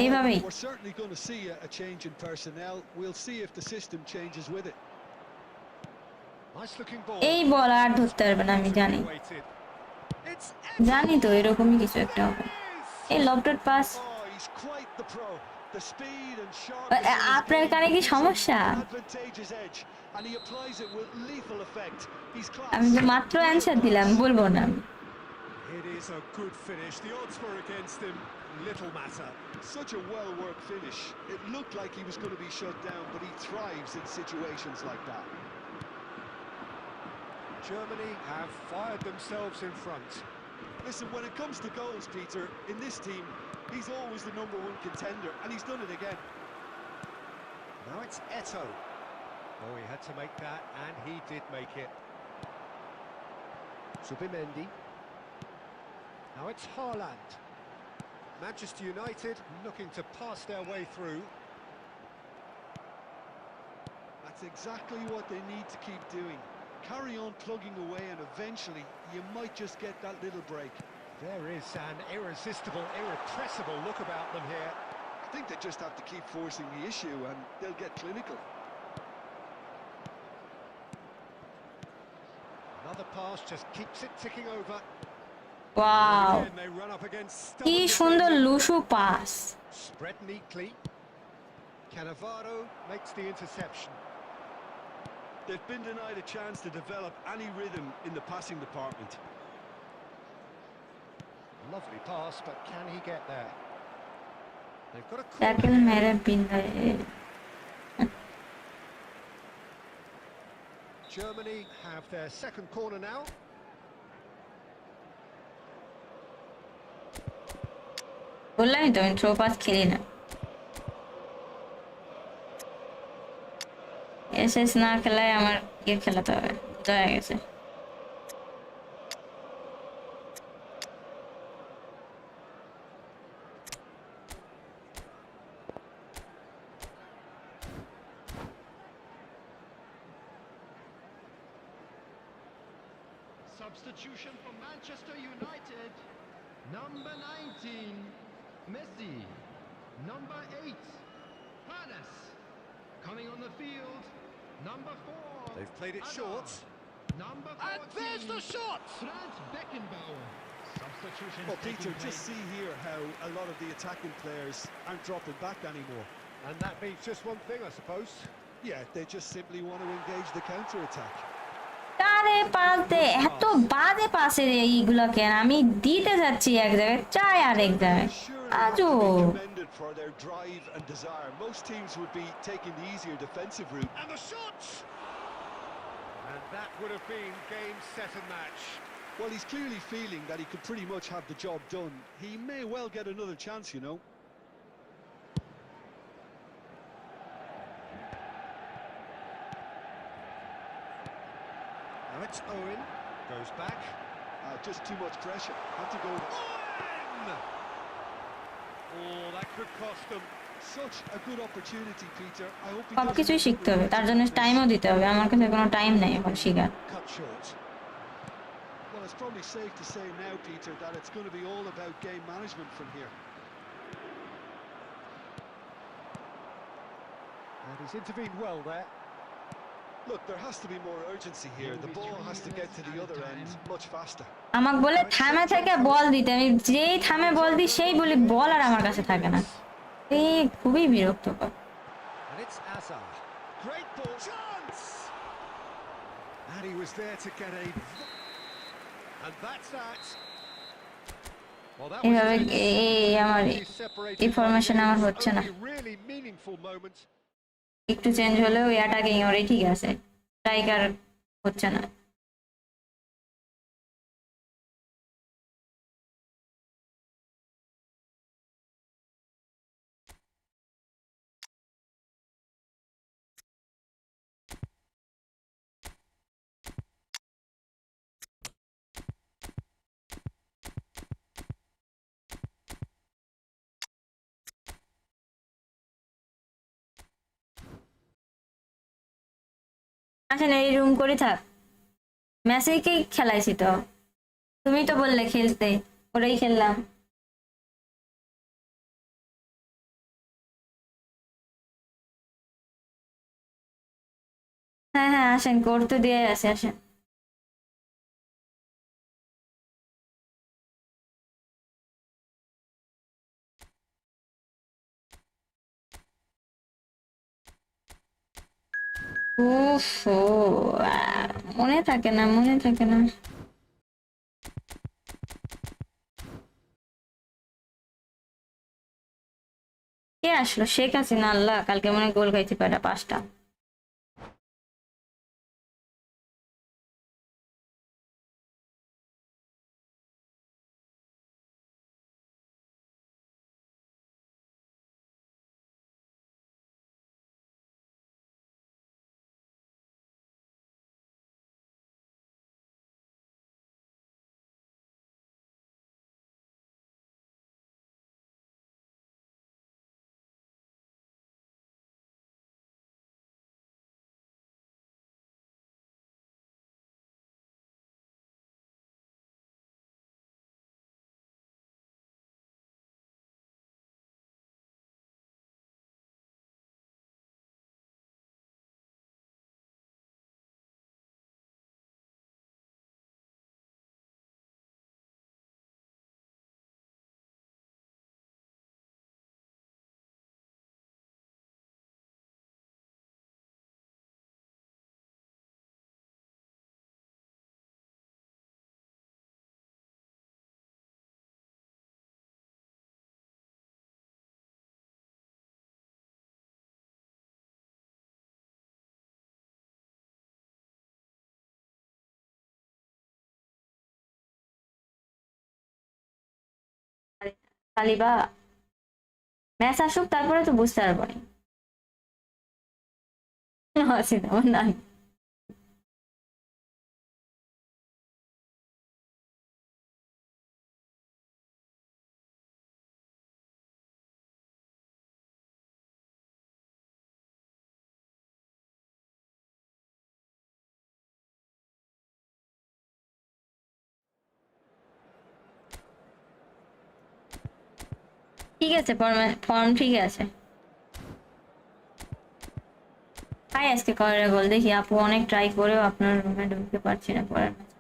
এইভাবেই। Well, we're certainly going to see a change in personnel. We'll see if the system changes with it. Nice looking ball. এই বল আর ধরতে পারবে না, আমি জানি, Waited. It's জানি তো এরকমই কিছু একটা হবে। এই লবডট pass, Oh, he's quite the pro. The speed and sharpness in his আপনার game কানে কি gives him সমস্যা? an advantageous edge, and he applies it with lethal effect. He's class. আমি তো মাত্র Real অ্যান্সার class. দিলাম, বলবো না। It is a good finish. The odds were against him. Little matter. Such a well-worked finish. It looked like he was going to be shut down, but he thrives in situations like that. Germany have fired themselves in front. Listen, when it comes to goals, Peter, in this team, he's always the #1 contender, and he's done it again. Now it's Eto. Oh, he had to make that, and he did make it. Subimendi. Now it's Haaland. Manchester United looking to pass their way through. That's exactly what they need to keep doing. Carry on plugging away, and eventually you might just get that little break. There is an irresistible, irrepressible look about them here. I think they just have to keep forcing the issue, and they'll get clinical. Another pass just keeps it ticking over. Wow, Again, they run up against কি stubborn সুন্দর defending. লুসু pass. Spread neatly. Cannavaro makes the interception. They've been denied a chance to develop any rhythm in the passing department. Lovely pass, but can he get there? They've got a tackle corner. মেরে বিন্দায়। Germany have their second corner now. বললামই তো আমি throw pass খেলি না। SS না খেলায় আমার ইয়ে খেলাতে হবে, বোঝা হয়ে গেছে। Substitution for Manchester United. Number 19, Messi. Number 8, Panas. Coming on the field, number 4. They've played it Adam. short. Number 14. And there's the shot! Franz Beckenbauer. Substitution. Well, Peter, just see here how a lot of the attacking players aren't dropping back anymore. And that means just one thing, I suppose. Yeah, they just simply want to engage the counter-attack. তারে পাল্টে এত বাজে পাসের এইগুলো কেন? আমি দিতে যাচ্ছি এক জায়গায়, চাই আরেক জায়গায়। Surely have আজও to be commended for their drive and desire. Most teams would be taking the easier defensive route. And the shot! And that would have been game, set and match. Well, he's clearly feeling that he could pretty much have the job done. He may well get another chance, you know. Now it's Owen. Goes back. Just too much pressure. Had to go. Owen! Oh, that could cost them. Such a good opportunity, Peter. I hope he সবকিছুই doesn't শিখতে হবে, তার জন্য regret this. টাইমও দিতে হবে। আমার কাছে কোনো টাইম নেই এখন শেখার। Cut short. Well, it's probably safe to say now, Peter, that it's going to be all about game management from here. And he's intervened well there. Look, there has to be more urgency here. The ball has to get to the other end much faster. আমাকে বলে থামে থেকে বল দিতে, আমি যেই থামে বল দিই সেই বলি বল আর আমার কাছে থাকে না। এই খুবই বিরক্তকর। And it's Azar. Great ball. Chance! And he was there to get a... And that's that. Well, that এইভাবে was এই আমার separated ইনফরমেশন by আমার game's হচ্ছে না। only really meaningful moment. একটু চেঞ্জ হলেও অ্যাটাকিং ওরই ঠিক আছে, স্ট্রাইকার হচ্ছে না। আসেন এই রুম করে থাক, মেসিকে খেলাইছি তো, তুমি তো বললে খেলতে, ওরাই খেললাম। হ্যাঁ হ্যাঁ আসেন, কোড তো দিয়ে আছে, আসেন। উফ ও, মনে থাকে না, মনে থাকে না। কে আসলো? শেখ হাসিনা? আল্লাহ, কালকে মনে হয় গোল খাইতে পারে 5টা। কালিবা ম্যাচ আসুক, তারপরে তো বুঝতে পারবো না। হাসিনা আমার নাই। ঠিক আছে, ফর্ম ঠিক আছে। তাই আজকে করে গোল, দেখি আপু অনেক ট্রাই করেও আপনার রুমে ঢুকতে পারছি না পরের ম্যাচে।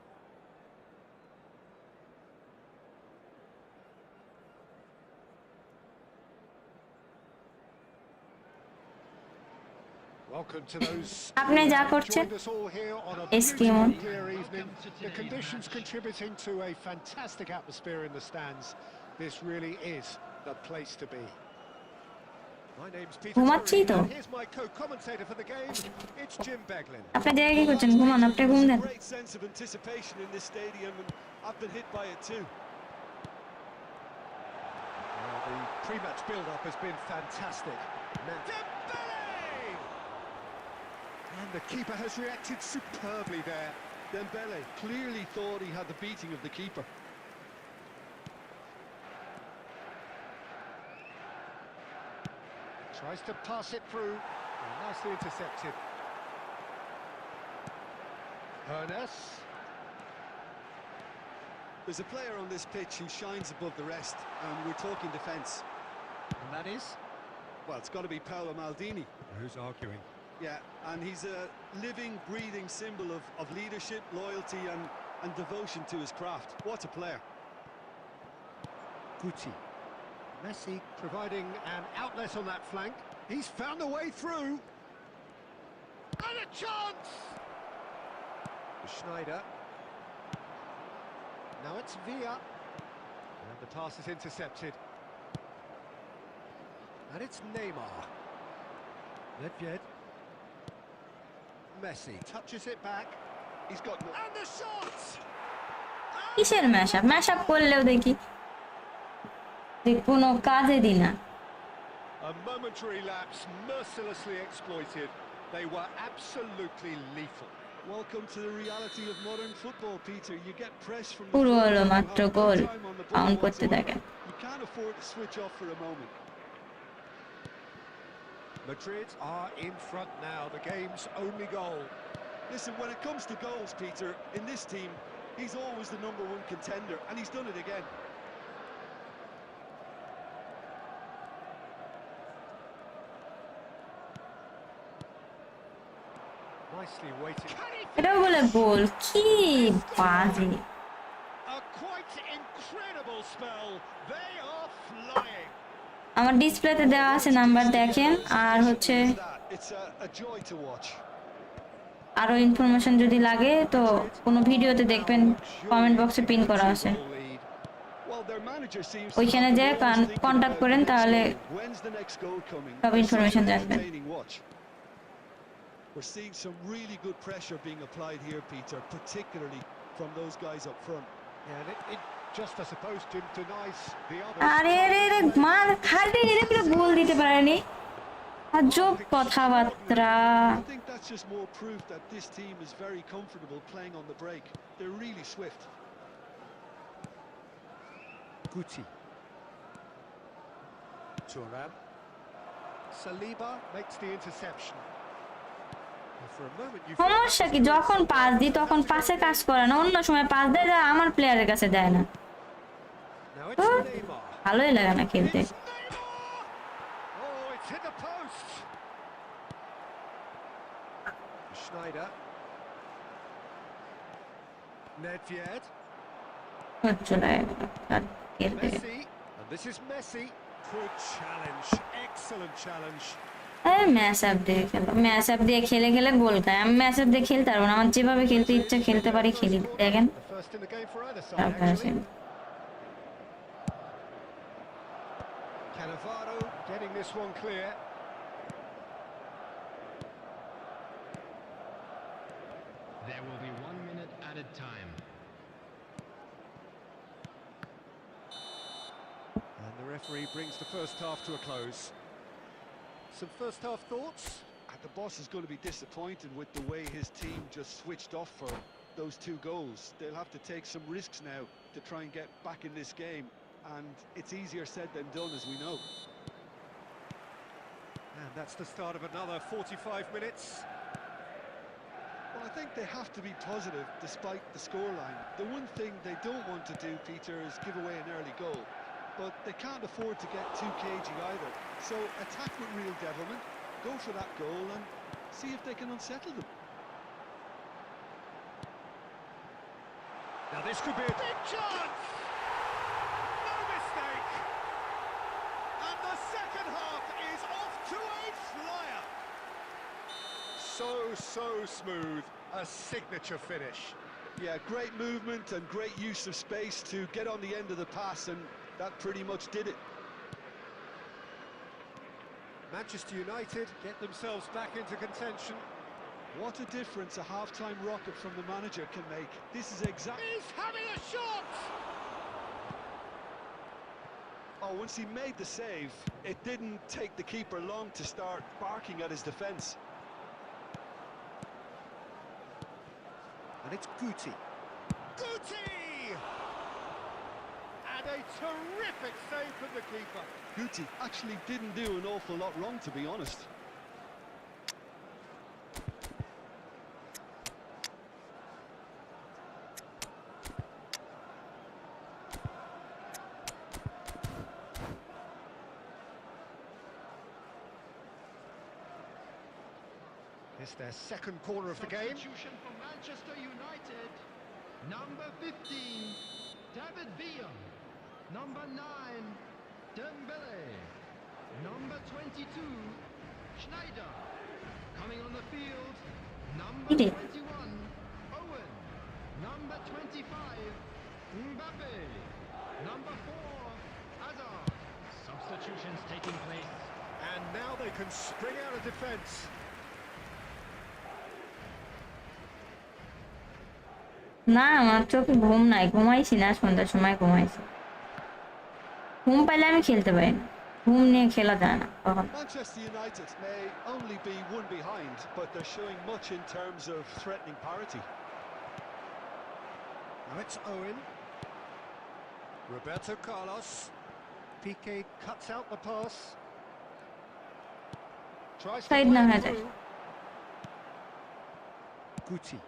Welcome to those আপনি who যা have করছেন joined us all here on a Eskimo. beautiful clear evening. The conditions contributing to a fantastic atmosphere in the stands. This really is the place to be. My name's Peter ঘুমাচ্ছি Drury, তো। and here's my co-commentator for the game. It's Jim Beglin. আপনি দেখে কি করছেন? ঘুমান, আপনি ঘুম There's a দেন। great sense of anticipation in this stadium, and I've been hit by it too. The pre-match build-up has been fantastic. Dembele! And the keeper has reacted superbly there. Dembele clearly thought he had the beating of the keeper. Tries to pass it through. Nicely intercepted. Ernest. There's a player on this pitch who shines above the rest, and we're talking defence. And that is? Well, it's got to be Paolo Maldini. Who's arguing? Yeah, and he's a living, breathing symbol of leadership, loyalty and devotion to his craft. What a player. Guti. Messi providing an outlet on that flank. He's found a way through. And a chance! Schneider. Now it's Villa. And the pass is intercepted. And it's Neymar. Nedved. Messi touches it back. He's got... And the shot! কিসের mash up করলেও দেখি কোনো কাজে দি না। A momentary lapse mercilessly exploited. They were absolutely lethal. Welcome to the reality of modern football, Peter. You get press from the পুরো front, হলো you মাত্র have no goal, time on the ball count করতে whatsoever. থাকেন। You can't afford to switch off for a moment. Madrid are in front now, the game's only goal. Listen, when it comes to goals, Peter, in this team, he's always the #1 contender, and he's done it again. Nicely waiting. এটা বলে গোল কি বাজে। A quite incredible spell. They are flying. আমার ডিসপ্লেতে দেওয়া আছে number দেখেন আর হচ্ছে It's a joy to watch. আরো ইনফরমেশন যদি লাগে তো কোনো ভিডিওতে দেখবেন কমেন্ট বক্সে পিন করা আছে Well, their manager seems to ওইখানে have যে to always think contact about করেন the next তাহলে goal. When's the next goal coming? সব It's ইনফরমেশন such an জানবেন। entertaining watch. We're seeing some really good pressure being applied here, Peter, particularly from those guys up front. Yeah, and it just, I suppose, denies the others. আরে রে রে মার খালি এর গোল দিতে পারেনি আজব কথাবার্তা। I think that's just more proof that this team is very comfortable playing on the break. They're really swift. Guti. Thuram. Saliba makes the interception. Well, for a moment you সমস্যা কি যখন পাস দিই তখন পাসে কাজ করে না, অন্য সময় পাস দেয় যা আমার প্লেয়ারের কাছে দেয় না। Now it's Neymar. ভালোই লাগে না খেলতে। It's Neymar! Oh, it's hit the post. Schneider. Nedved. চলে খেলতে Messi. And this is Messi. Good challenge. Excellent challenge. Match up দিয়ে খেলো, ম্যাচ আপ দিয়ে খেলে খেলে গোল খায়। আমি ম্যাচ আপ দিয়ে খেলতে পারবো না, আমার যেভাবে খেলতে ইচ্ছা খেলতে পারি খেলি। দেখেন The first in the game for either side, তারপর actually. আসেন। Cannavaro getting this one clear. There will be 1 minute added time. And the referee brings the first half to a close. Some first half thoughts? The boss is going to be disappointed with the way his team just switched off for those 2 goals. They'll have to take some risks now to try and get back in this game, and it's easier said than done, as we know. And that's the start of another 45 minutes. Well, I think they have to be positive despite the scoreline. The one thing they don't want to do, Peter, is give away an early goal, but they can't afford to get too cagey either. So attack with real devilment, go for that goal and see if they can unsettle them. Now this could be a big chance! No mistake! And the second half is off to a flyer! So smooth, a signature finish. Yeah, great movement and great use of space to get on the end of the pass, and that pretty much did it. Manchester United get themselves back into contention. What a difference a half-time rocket from the manager can make. This is exactly... He's having a shot! Oh, once he made the save, it didn't take the keeper long to start barking at his defence. And it's Guti. Guti! And a terrific save from the keeper. Guti actually didn't do an awful lot wrong, to be honest. It's their second corner of the game. Substitution for Manchester United. Number 15, David Villa. Number 9, Dembele. Number 22, Schneider. Coming on the field, number 21, Owen. Number 25, Mbappe. Number 4, Hazard. Substitutions taking place. And now they can spring out of defence. না আমার চোখে ঘুম নাই, ঘুমাইছি না, সন্ধ্যার সময় ঘুমাইছি। ঘুম পাইলে আমি খেলতে পারি না, ঘুম নিয়ে খেলা যায় না তখন। Manchester United may only be 1 behind, but they're showing much in terms of threatening parity. Now it's Owen. Roberto Carlos. Piqué cuts out the pass. Tries to Side na play hadi. through. Guti.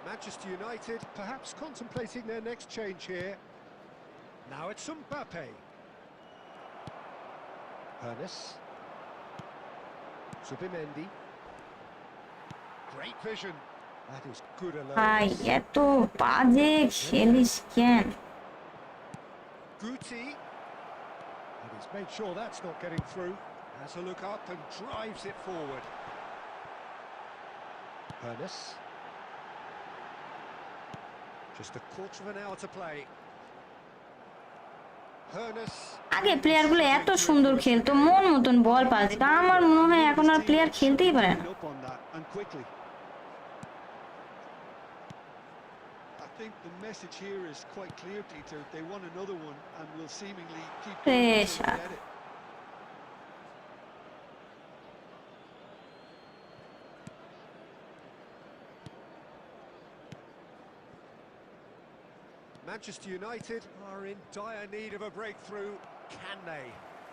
Manchester United perhaps contemplating their next change here. Now it's Mbappe. Ernest. Subimendi. Great vision. That is good ভাই alertness. এত বাজে খেলিস কেন? Guti. And he's made sure that's not getting through. Has a look up and drives it forward. Ernest. Just a quarter of an hour to play. Ernest. আগে প্লেয়ারগুলো এত সুন্দর খেলতো, মন মতন বল পাস দিত। আমার মনে হয় এখন আর প্লেয়ার খেলতেই পারে না। I think the message here is quite clear, Peter. They want another one and will seemingly keep going Fresh. until they get it. Manchester United are in dire need of a breakthrough. Can they?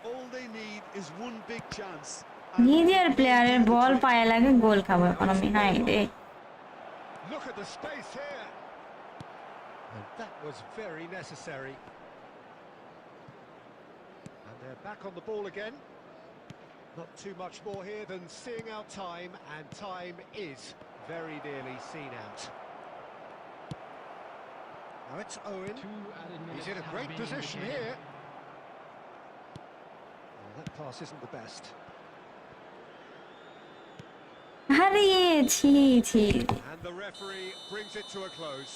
All they need is one big chance. নিজের প্লেয়ারের বল পায়ে লাগে গোল খাবো এখন আমি। High রে, Look at the space here. And that was very necessary. And they're back on the ball again. Not too much more here than seeing out time, and time is very nearly seen out. Now it's Owen. 2 added minutes He's in a have great been position indicated. here. Well, that pass isn't the best. আরে ছি ছি, And the referee brings it to a close.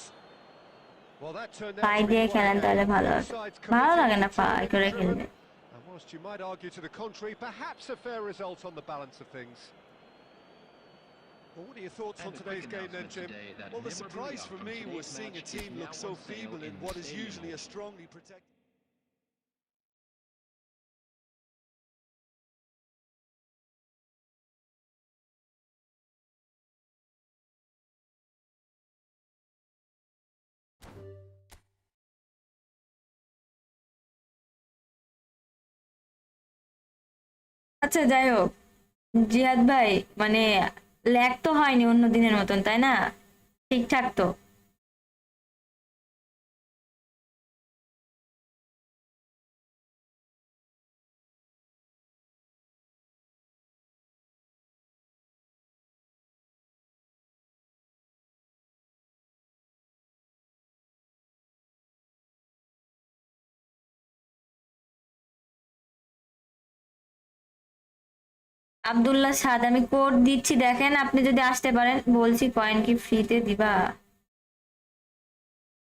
Well, that turned pi out to দিয়ে be খেলেন quite তাহলে a ভালো both হবে। sides ভালো লাগে committed না to পাই it করে driven. খেলতে। And whilst you might argue to the contrary, perhaps a fair result on the balance of things. Well, what are your thoughts And on a today's quick game then, announcement Jim? today that Well, the memorabilia surprise for from me was today's seeing a match team is look now so on sale feeble in in what the is stadium usually a hall. strongly protected. আচ্ছা যাই হোক, জিহাদ ভাই, মানে lag তো হয়নি অন্য দিনের মতন, তাই না? ঠিকঠাক তো? আব্দুল্লাহ সাদ, আমি কোড দিচ্ছি, দেখেন আপনি যদি আসতে পারেন। বলছি কয়েন কি ফ্রিতে দিবা?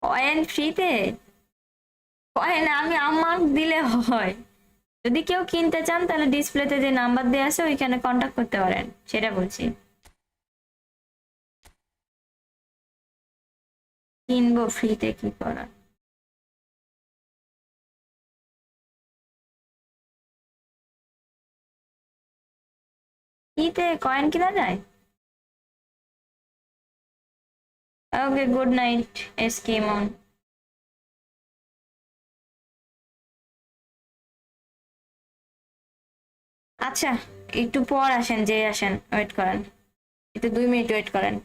কয়েন ফ্রিতে? কয়েন আমি আমার দিলে হয়। যদি কেউ কিনতে চান তাহলে ডিসপ্লেতে যে নাম্বার দেওয়া আছে ওইখানে কন্ট্যাক্ট করতে পারেন, সেটা বলছি। কিনবো ফ্রিতে কি করা? ফ্রিতে কয়েন কিনা যায়? ওকে, গুড নাইট এসকিমন। আচ্ছা, একটু পর আসেন, যে আসেন, ওয়েট করেন, একটু 2 মিনিট ওয়েট করেন।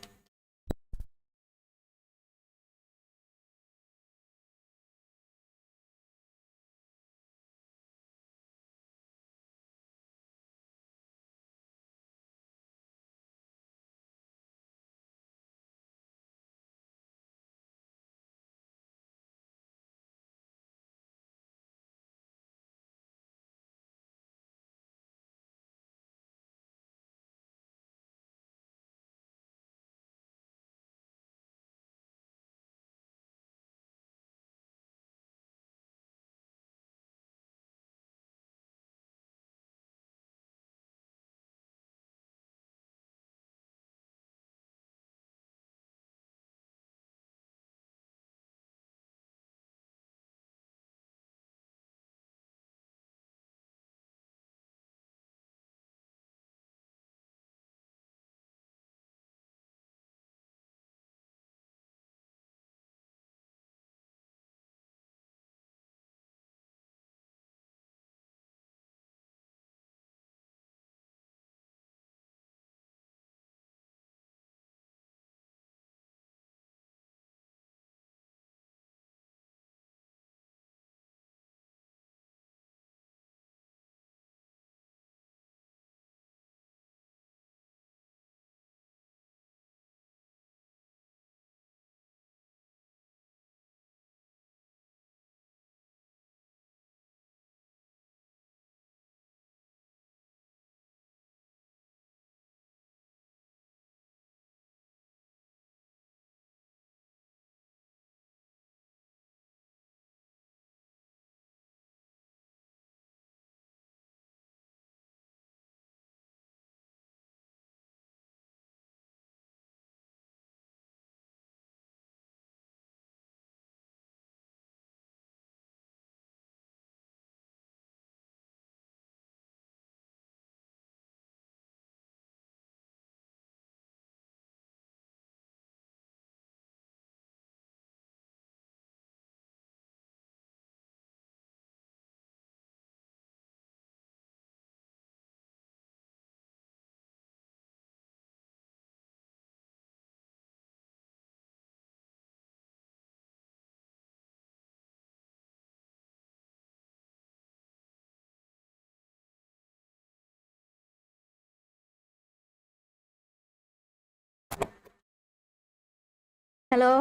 হ্যালো,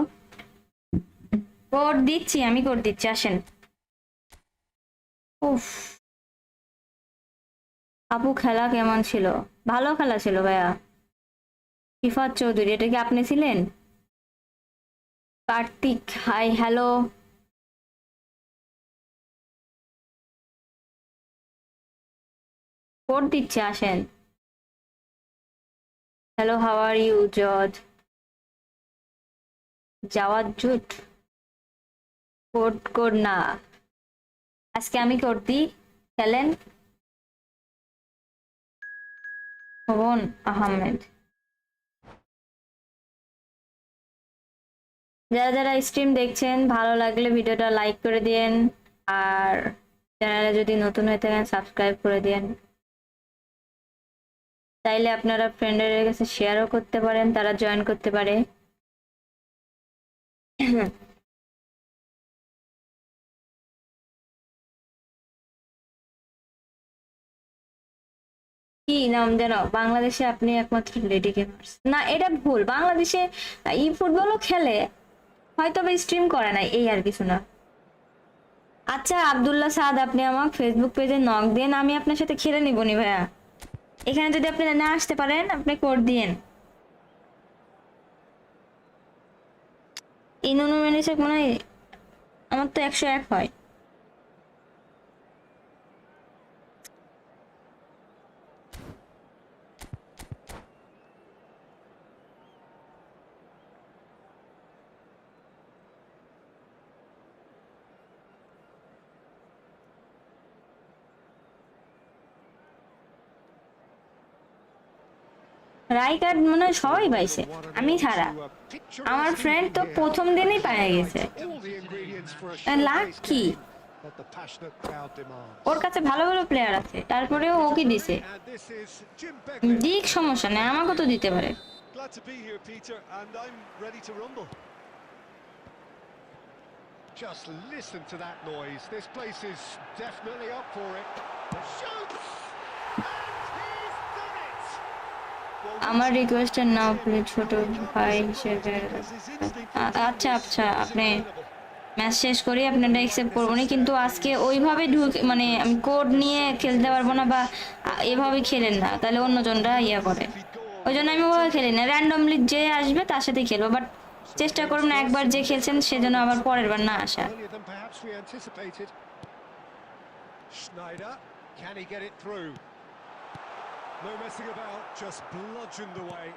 কোড দিচ্ছি, আমি কোড দিচ্ছি, আসেন। উফ, আপু খেলা কেমন ছিল? ভালো খেলা ছিল ভাইয়া। রিফাত চৌধুরী, এটা কি আপনি ছিলেন? Kartik, high, hello. কোড দিচ্ছে, আসেন। Hello, how are you George? যাওয়ার জুট, কোড কোড না, আজকে আমি কোড দিই, খেলেন। ভুবন আহমেদ, যারা যারা স্ট্রিম দেখছেন ভালো লাগলে ভিডিওটা লাইক করে দিয়েন, আর চ্যানেলে যদি নতুন হয়ে থাকেন সাবস্ক্রাইব করে দিয়েন। চাইলে আপনারা ফ্রেন্ডের কাছে শেয়ারও করতে পারেন, তারা জয়েন করতে পারে। কি নাম যেন, বাংলাদেশে আপনি একমাত্র লেডি গেমার্স? না, এটা ভুল। বাংলাদেশে ই ফুটবলও খেলে, হয়তো বা স্ট্রিম করে নাই, এই আর কিছু না। আচ্ছা আব্দুল্লাহ সাদ, আপনি আমাকে ফেসবুক পেজে নক দেন, আমি আপনার সাথে খেলে নিব নি ভাইয়া। এখানে যদি আপনি না আসতে পারেন, আপনি কোড দিয়েন। ইনুনু মেনেছে মনে হয়, আমার তো 101 হয়। রাইকার্ড মনে হয় সবাই পাইছে, আমি ছাড়া। আমার ফ্রেন্ড তো প্রথম দিনই পেয়ে গেছে। লাক কি, ওর কাছে ভালো ভালো প্লেয়ার আছে, তারপরেও ওকে দিছে। দিক, সমস্যা নেই, আমাকে তো দিতে পারে। Glad to be here, Peter, and I'm ready to rumble. Just listen to that noise. This place is definitely up for it. Shoots! And he's done it! আমার রিকোয়েস্টের নাও প্লিজ, ছোট ভাই হিসেবে। আচ্ছা আচ্ছা, আপনি ম্যাচ শেষ করি আপনারা অ্যাকসেপ্ট করবো না, কিন্তু আজকে ওইভাবে ঢুকে মানে আমি কোড নিয়ে খেলতে পারবো না, বা এভাবে খেলেন না, তাহলে অন্যজনরা ইয়ে করে। ওই জন্য আমি ওভাবে খেলি না, র্যান্ডমলি যে আসবে তার সাথে খেলবো, বাট চেষ্টা করুন না একবার যে খেলছেন সেজন্য আবার পরের বার না আসা। Earlier than perhaps we anticipated. Schneider, can he get it through? No messing about, just bludgeoned away.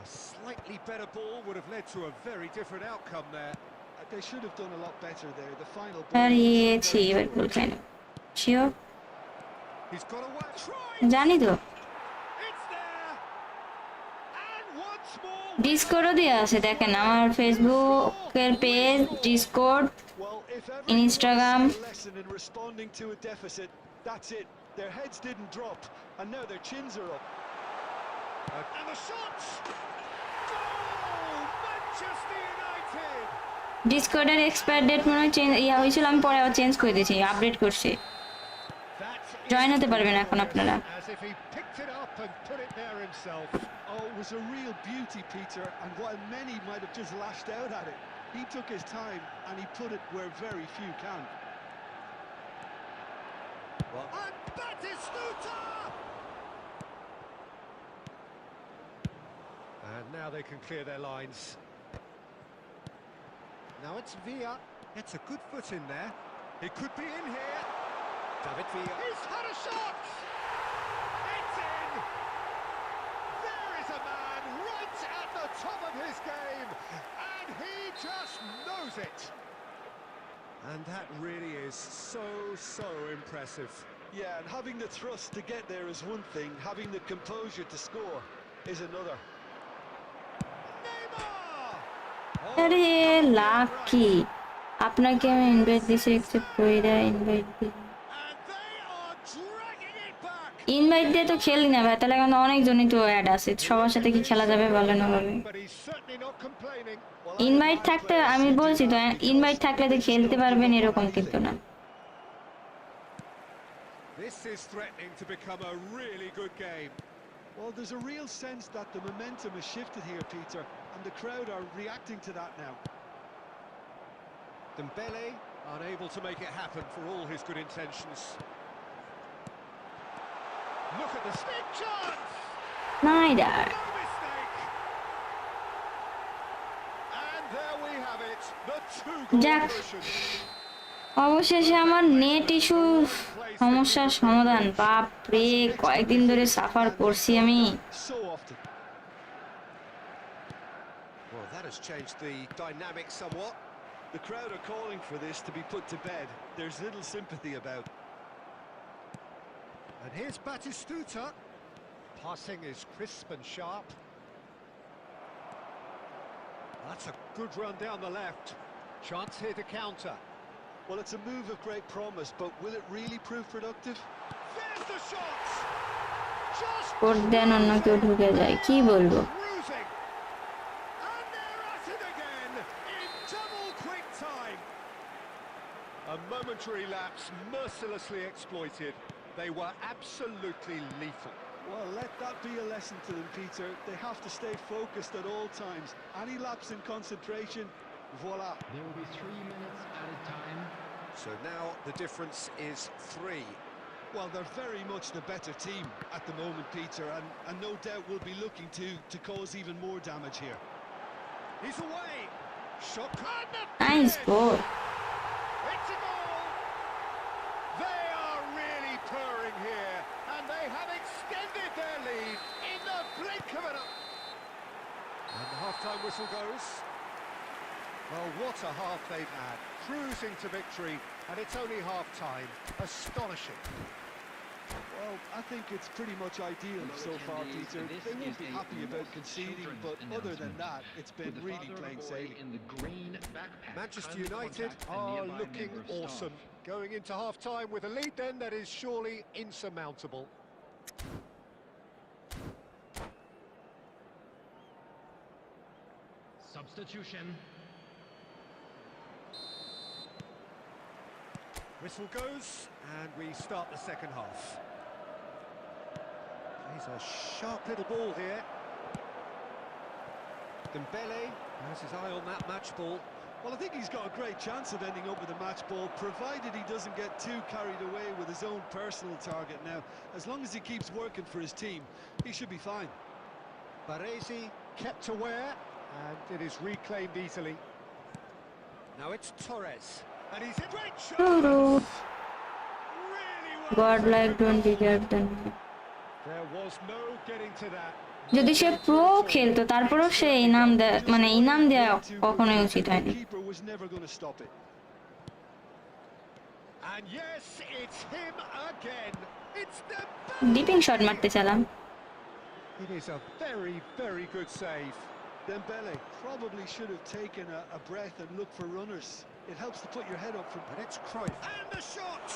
A slightly better ball would have led to a very different outcome there. They should have done a lot better there. The final R ball. ইয়েছি এবার গোল খাই না, sure He's got a work try. জানি তো। It's there. And once more. ডিসকর্ডও দেওয়া আছে, দেখেন আমার ফেসবুকের page, Discord, Well, if ever Instagram. a lesson in responding to a deficit, that's it. Their heads didn't drop, and now their chins are up. And the shots. Goal! Manchester United. ডিসকর্ডের expire date মনে হয় change ইয়া হয়েছিল, আমি পরে আবার change করে দিয়েছি, update করছি। That is জয়েন হতে পারবেন এখন আপনারা। as if he picked it up and put it there himself. Oh, it was a real beauty, Peter, and while many might have just lashed out at it, he took his time and he put it where very few can. And Batistuta! And now they can clear their lines. Now it's Villa. Gets a good foot in there. He could be in here. David Villa. He's had a shot! It's in! There is a man right at the top of his game, and he just knows it. And that really is so impressive. Yeah, and having the thrust to get there is one thing, having the composure to score is another. Neymar! আরে lucky, আপনাকে আমি invite দিছি, accept করে দেয়, invite দিই। And they are dragging it back. Invite দিয়ে তো খেলি না ভাই, তাহলে এখন অনেকজনই তো অ্যাড আছে, সবার সাথে কি খেলা যাবে ভালো না ভাবে? But he's certainly not complaining. Invite থাকতে আমি বলছি তো, ইনভাইট থাকলে তো খেলতে পারবেন এরকম কিন্তু না। This is threatening to become a really good game. Well, there's a real sense that the momentum has shifted here, Peter, and the crowd are reacting to that now. Dembele unable to make it happen for all his good intentions. Look at the stick chance! Snyder. No mistake! And there we have it, the two-goal Jack. version. অবশেষে আমার net issue সমস্যার সমাধান। বাপ রে, কয়েকদিন ধরে suffer করছি আমি। So often. Well, that has changed the dynamic somewhat. The crowd are calling for this to be put to bed. There's little sympathy about. And here's Batistuta. Passing is crisp and sharp. That's a good run down the left. Chance here to counter. Well, it's a move of great promise, but will it really prove productive? There's the shot! Just code then, অন্য কেউ ঢুকে যায়, কি বলবো। cruising. And they're at it again in double quick time. A momentary lapse mercilessly exploited. They were absolutely lethal. Well, let that be a lesson to them, Peter. They have to stay focused at all times. Any lapse in concentration, voila. There will be 3 minutes added time. So now the difference is 3. Well, they're very much the better team at the moment, Peter, and no doubt will be looking to cause even more damage here. He's away. Shot. And the nice finish. Goal. It's a goal. They are really purring here, and they have extended their lead in the blink of an eye. And the half-time whistle goes. Well, what a half they've had. Cruising to victory, and it's only half-time. Astonishing. Well, I think it's pretty much ideal so far, Peter. They won't be happy about conceding, but other than that, it's been really plain sailing. In the green backpack. Manchester Kindly United contact a are nearby looking member of awesome. staff. Going into half-time with a lead then that is surely insurmountable. Substitution. Whistle goes, and we start the second half. He's a sharp little ball here. Dembele has his eye on that match ball. Well, I think he's got a great chance of ending up with a match ball, provided he doesn't get too carried away with his own personal target now. As long as he keeps working for his team, he should be fine. Baresi kept aware, and it is reclaimed easily. Now it's Torres, and he's in great shot! True. Really well God taken. like don't deserve them. There was no getting to that. যদি সে pro খেলতো তারপরেও সে ইনাম দেয়, মানে ইনাম দেওয়া কখনোই উচিত হয়নি। Keeper was never going to stop it. And yes, it's him again. It's the dipping shot মারতে চালাম। It is a very, very good save. Dembele probably should have taken a breath and looked for runners. It helps to put your head up from... And it's Cruyff. And the shot!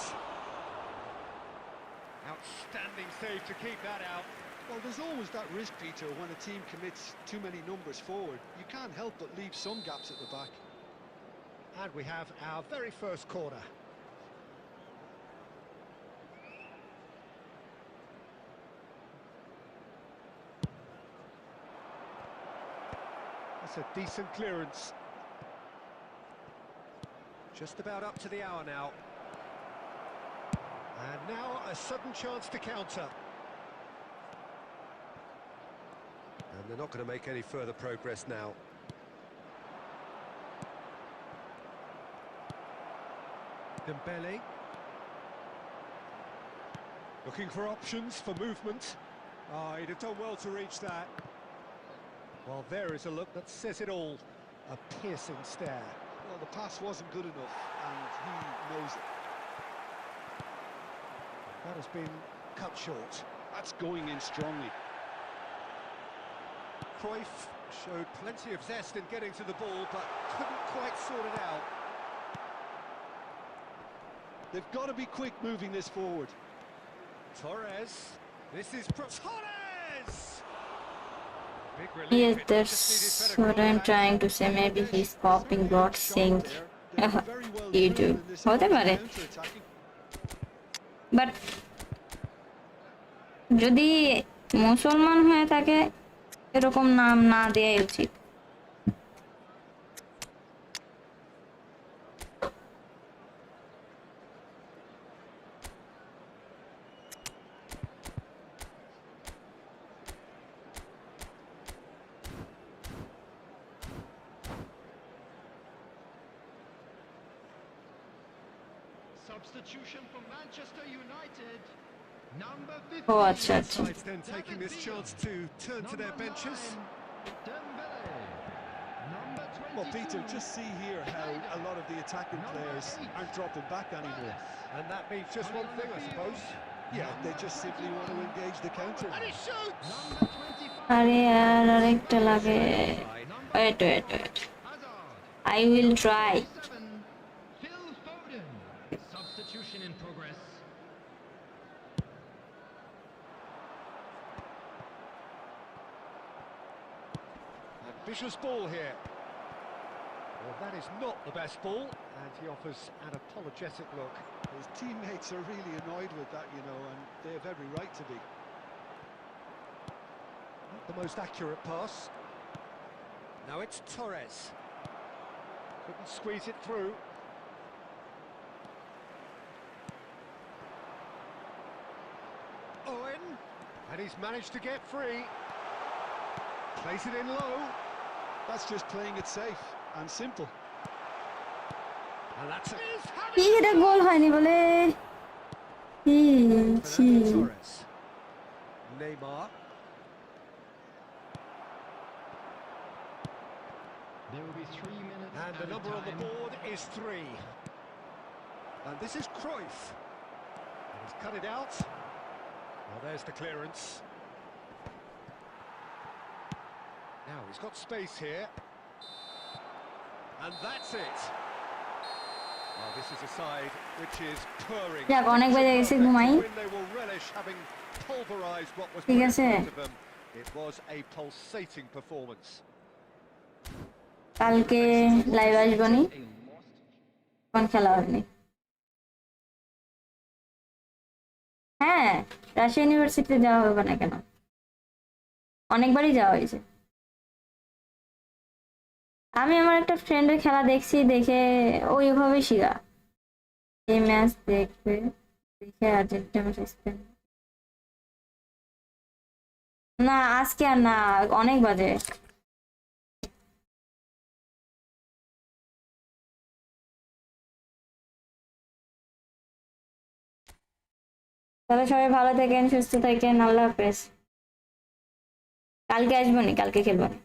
Outstanding save to keep that out. Well, there's always that risk, Peter, when a team commits too many numbers forward. You can't help but leave some gaps at the back. And we have our very first corner. That's a decent clearance. Just about up to the hour now. And now a sudden chance to counter. And they're not going to make any further progress now. Dembele. Looking for options for movement. Oh, he'd have done well to reach that. Well, there is a look that says it all. A piercing stare. Well, the pass wasn't good enough, and he knows it. That has been cut short. That's going in strongly. Cruyff showed plenty of zest in getting to the ball, but couldn't quite sort it out. They've got to be quick moving this forward. Torres. This is Torres! Big relief. Yes, It that's just needed better what I'm contact. trying to say. Maybe he's copying God sync. YouTube. হতে পারে। But যদি মুসলমান হয়ে তাকে এরকম নাম না দেওয়াই উচিত। Substitution for Manchester United. Number ও 15. আচ্ছা আচ্ছা, Sides then taking this chance to turn to their benches. Dembele. Number 22. Well, Peter, just see here how a lot of the attacking players aren't dropping back anymore. And that means just one thing, I suppose. Yeah, they just simply want to engage the counter. And he shoots! Number 25. আরে আর আরেকটা লাগে। Wait wait wait, Hazard. I will try. 7. Phil Foden. Substitution in progress. Ambitious ball here. Well, that is not the best ball, and he offers an apologetic look. His teammates are really annoyed with that, you know, and they have every right to be. Not the most accurate pass. Now it's Torres. Couldn't squeeze it through. Owen, and he's managed to get free. Plays it in low, That's just playing it safe and simple. and that's it. কি এটা গোল হয়নি বলে? ছি ছি। Fernando Torres. Neymar. There will be 3 minutes And the added number on the time. board is 3. And this is Cruyff. And he's cut it out. Well, there's the clearance. Now he's got space here. And that's it. Well, this is a side which is purring. যাক, অনেক বেজে গেছে, ঘুমাই। They will relish having pulverized what was ঠিক put in আছে। front of them. It was a pulsating performance. কালকে live আসবো নি, কোন খেলা হয়নি। হ্যাঁ, রাজশাহী ইউনিভার্সিটিতে যাওয়া হবে না কেন, অনেকবারই যাওয়া হয়েছে। আমি আমার একটা ফ্রেন্ডের খেলা দেখছি, দেখে ওইভাবে শিখা। এই ম্যাচ দেখবে, দেখে আর্জেন্টিনা স্পেন। না আজকে আর না, অনেক বাজে। তাহলে সবাই ভালো থাকেন, সুস্থ থাকেন, আল্লাহ হাফেজ। কালকে আসবো নি, কালকে খেলবো নি।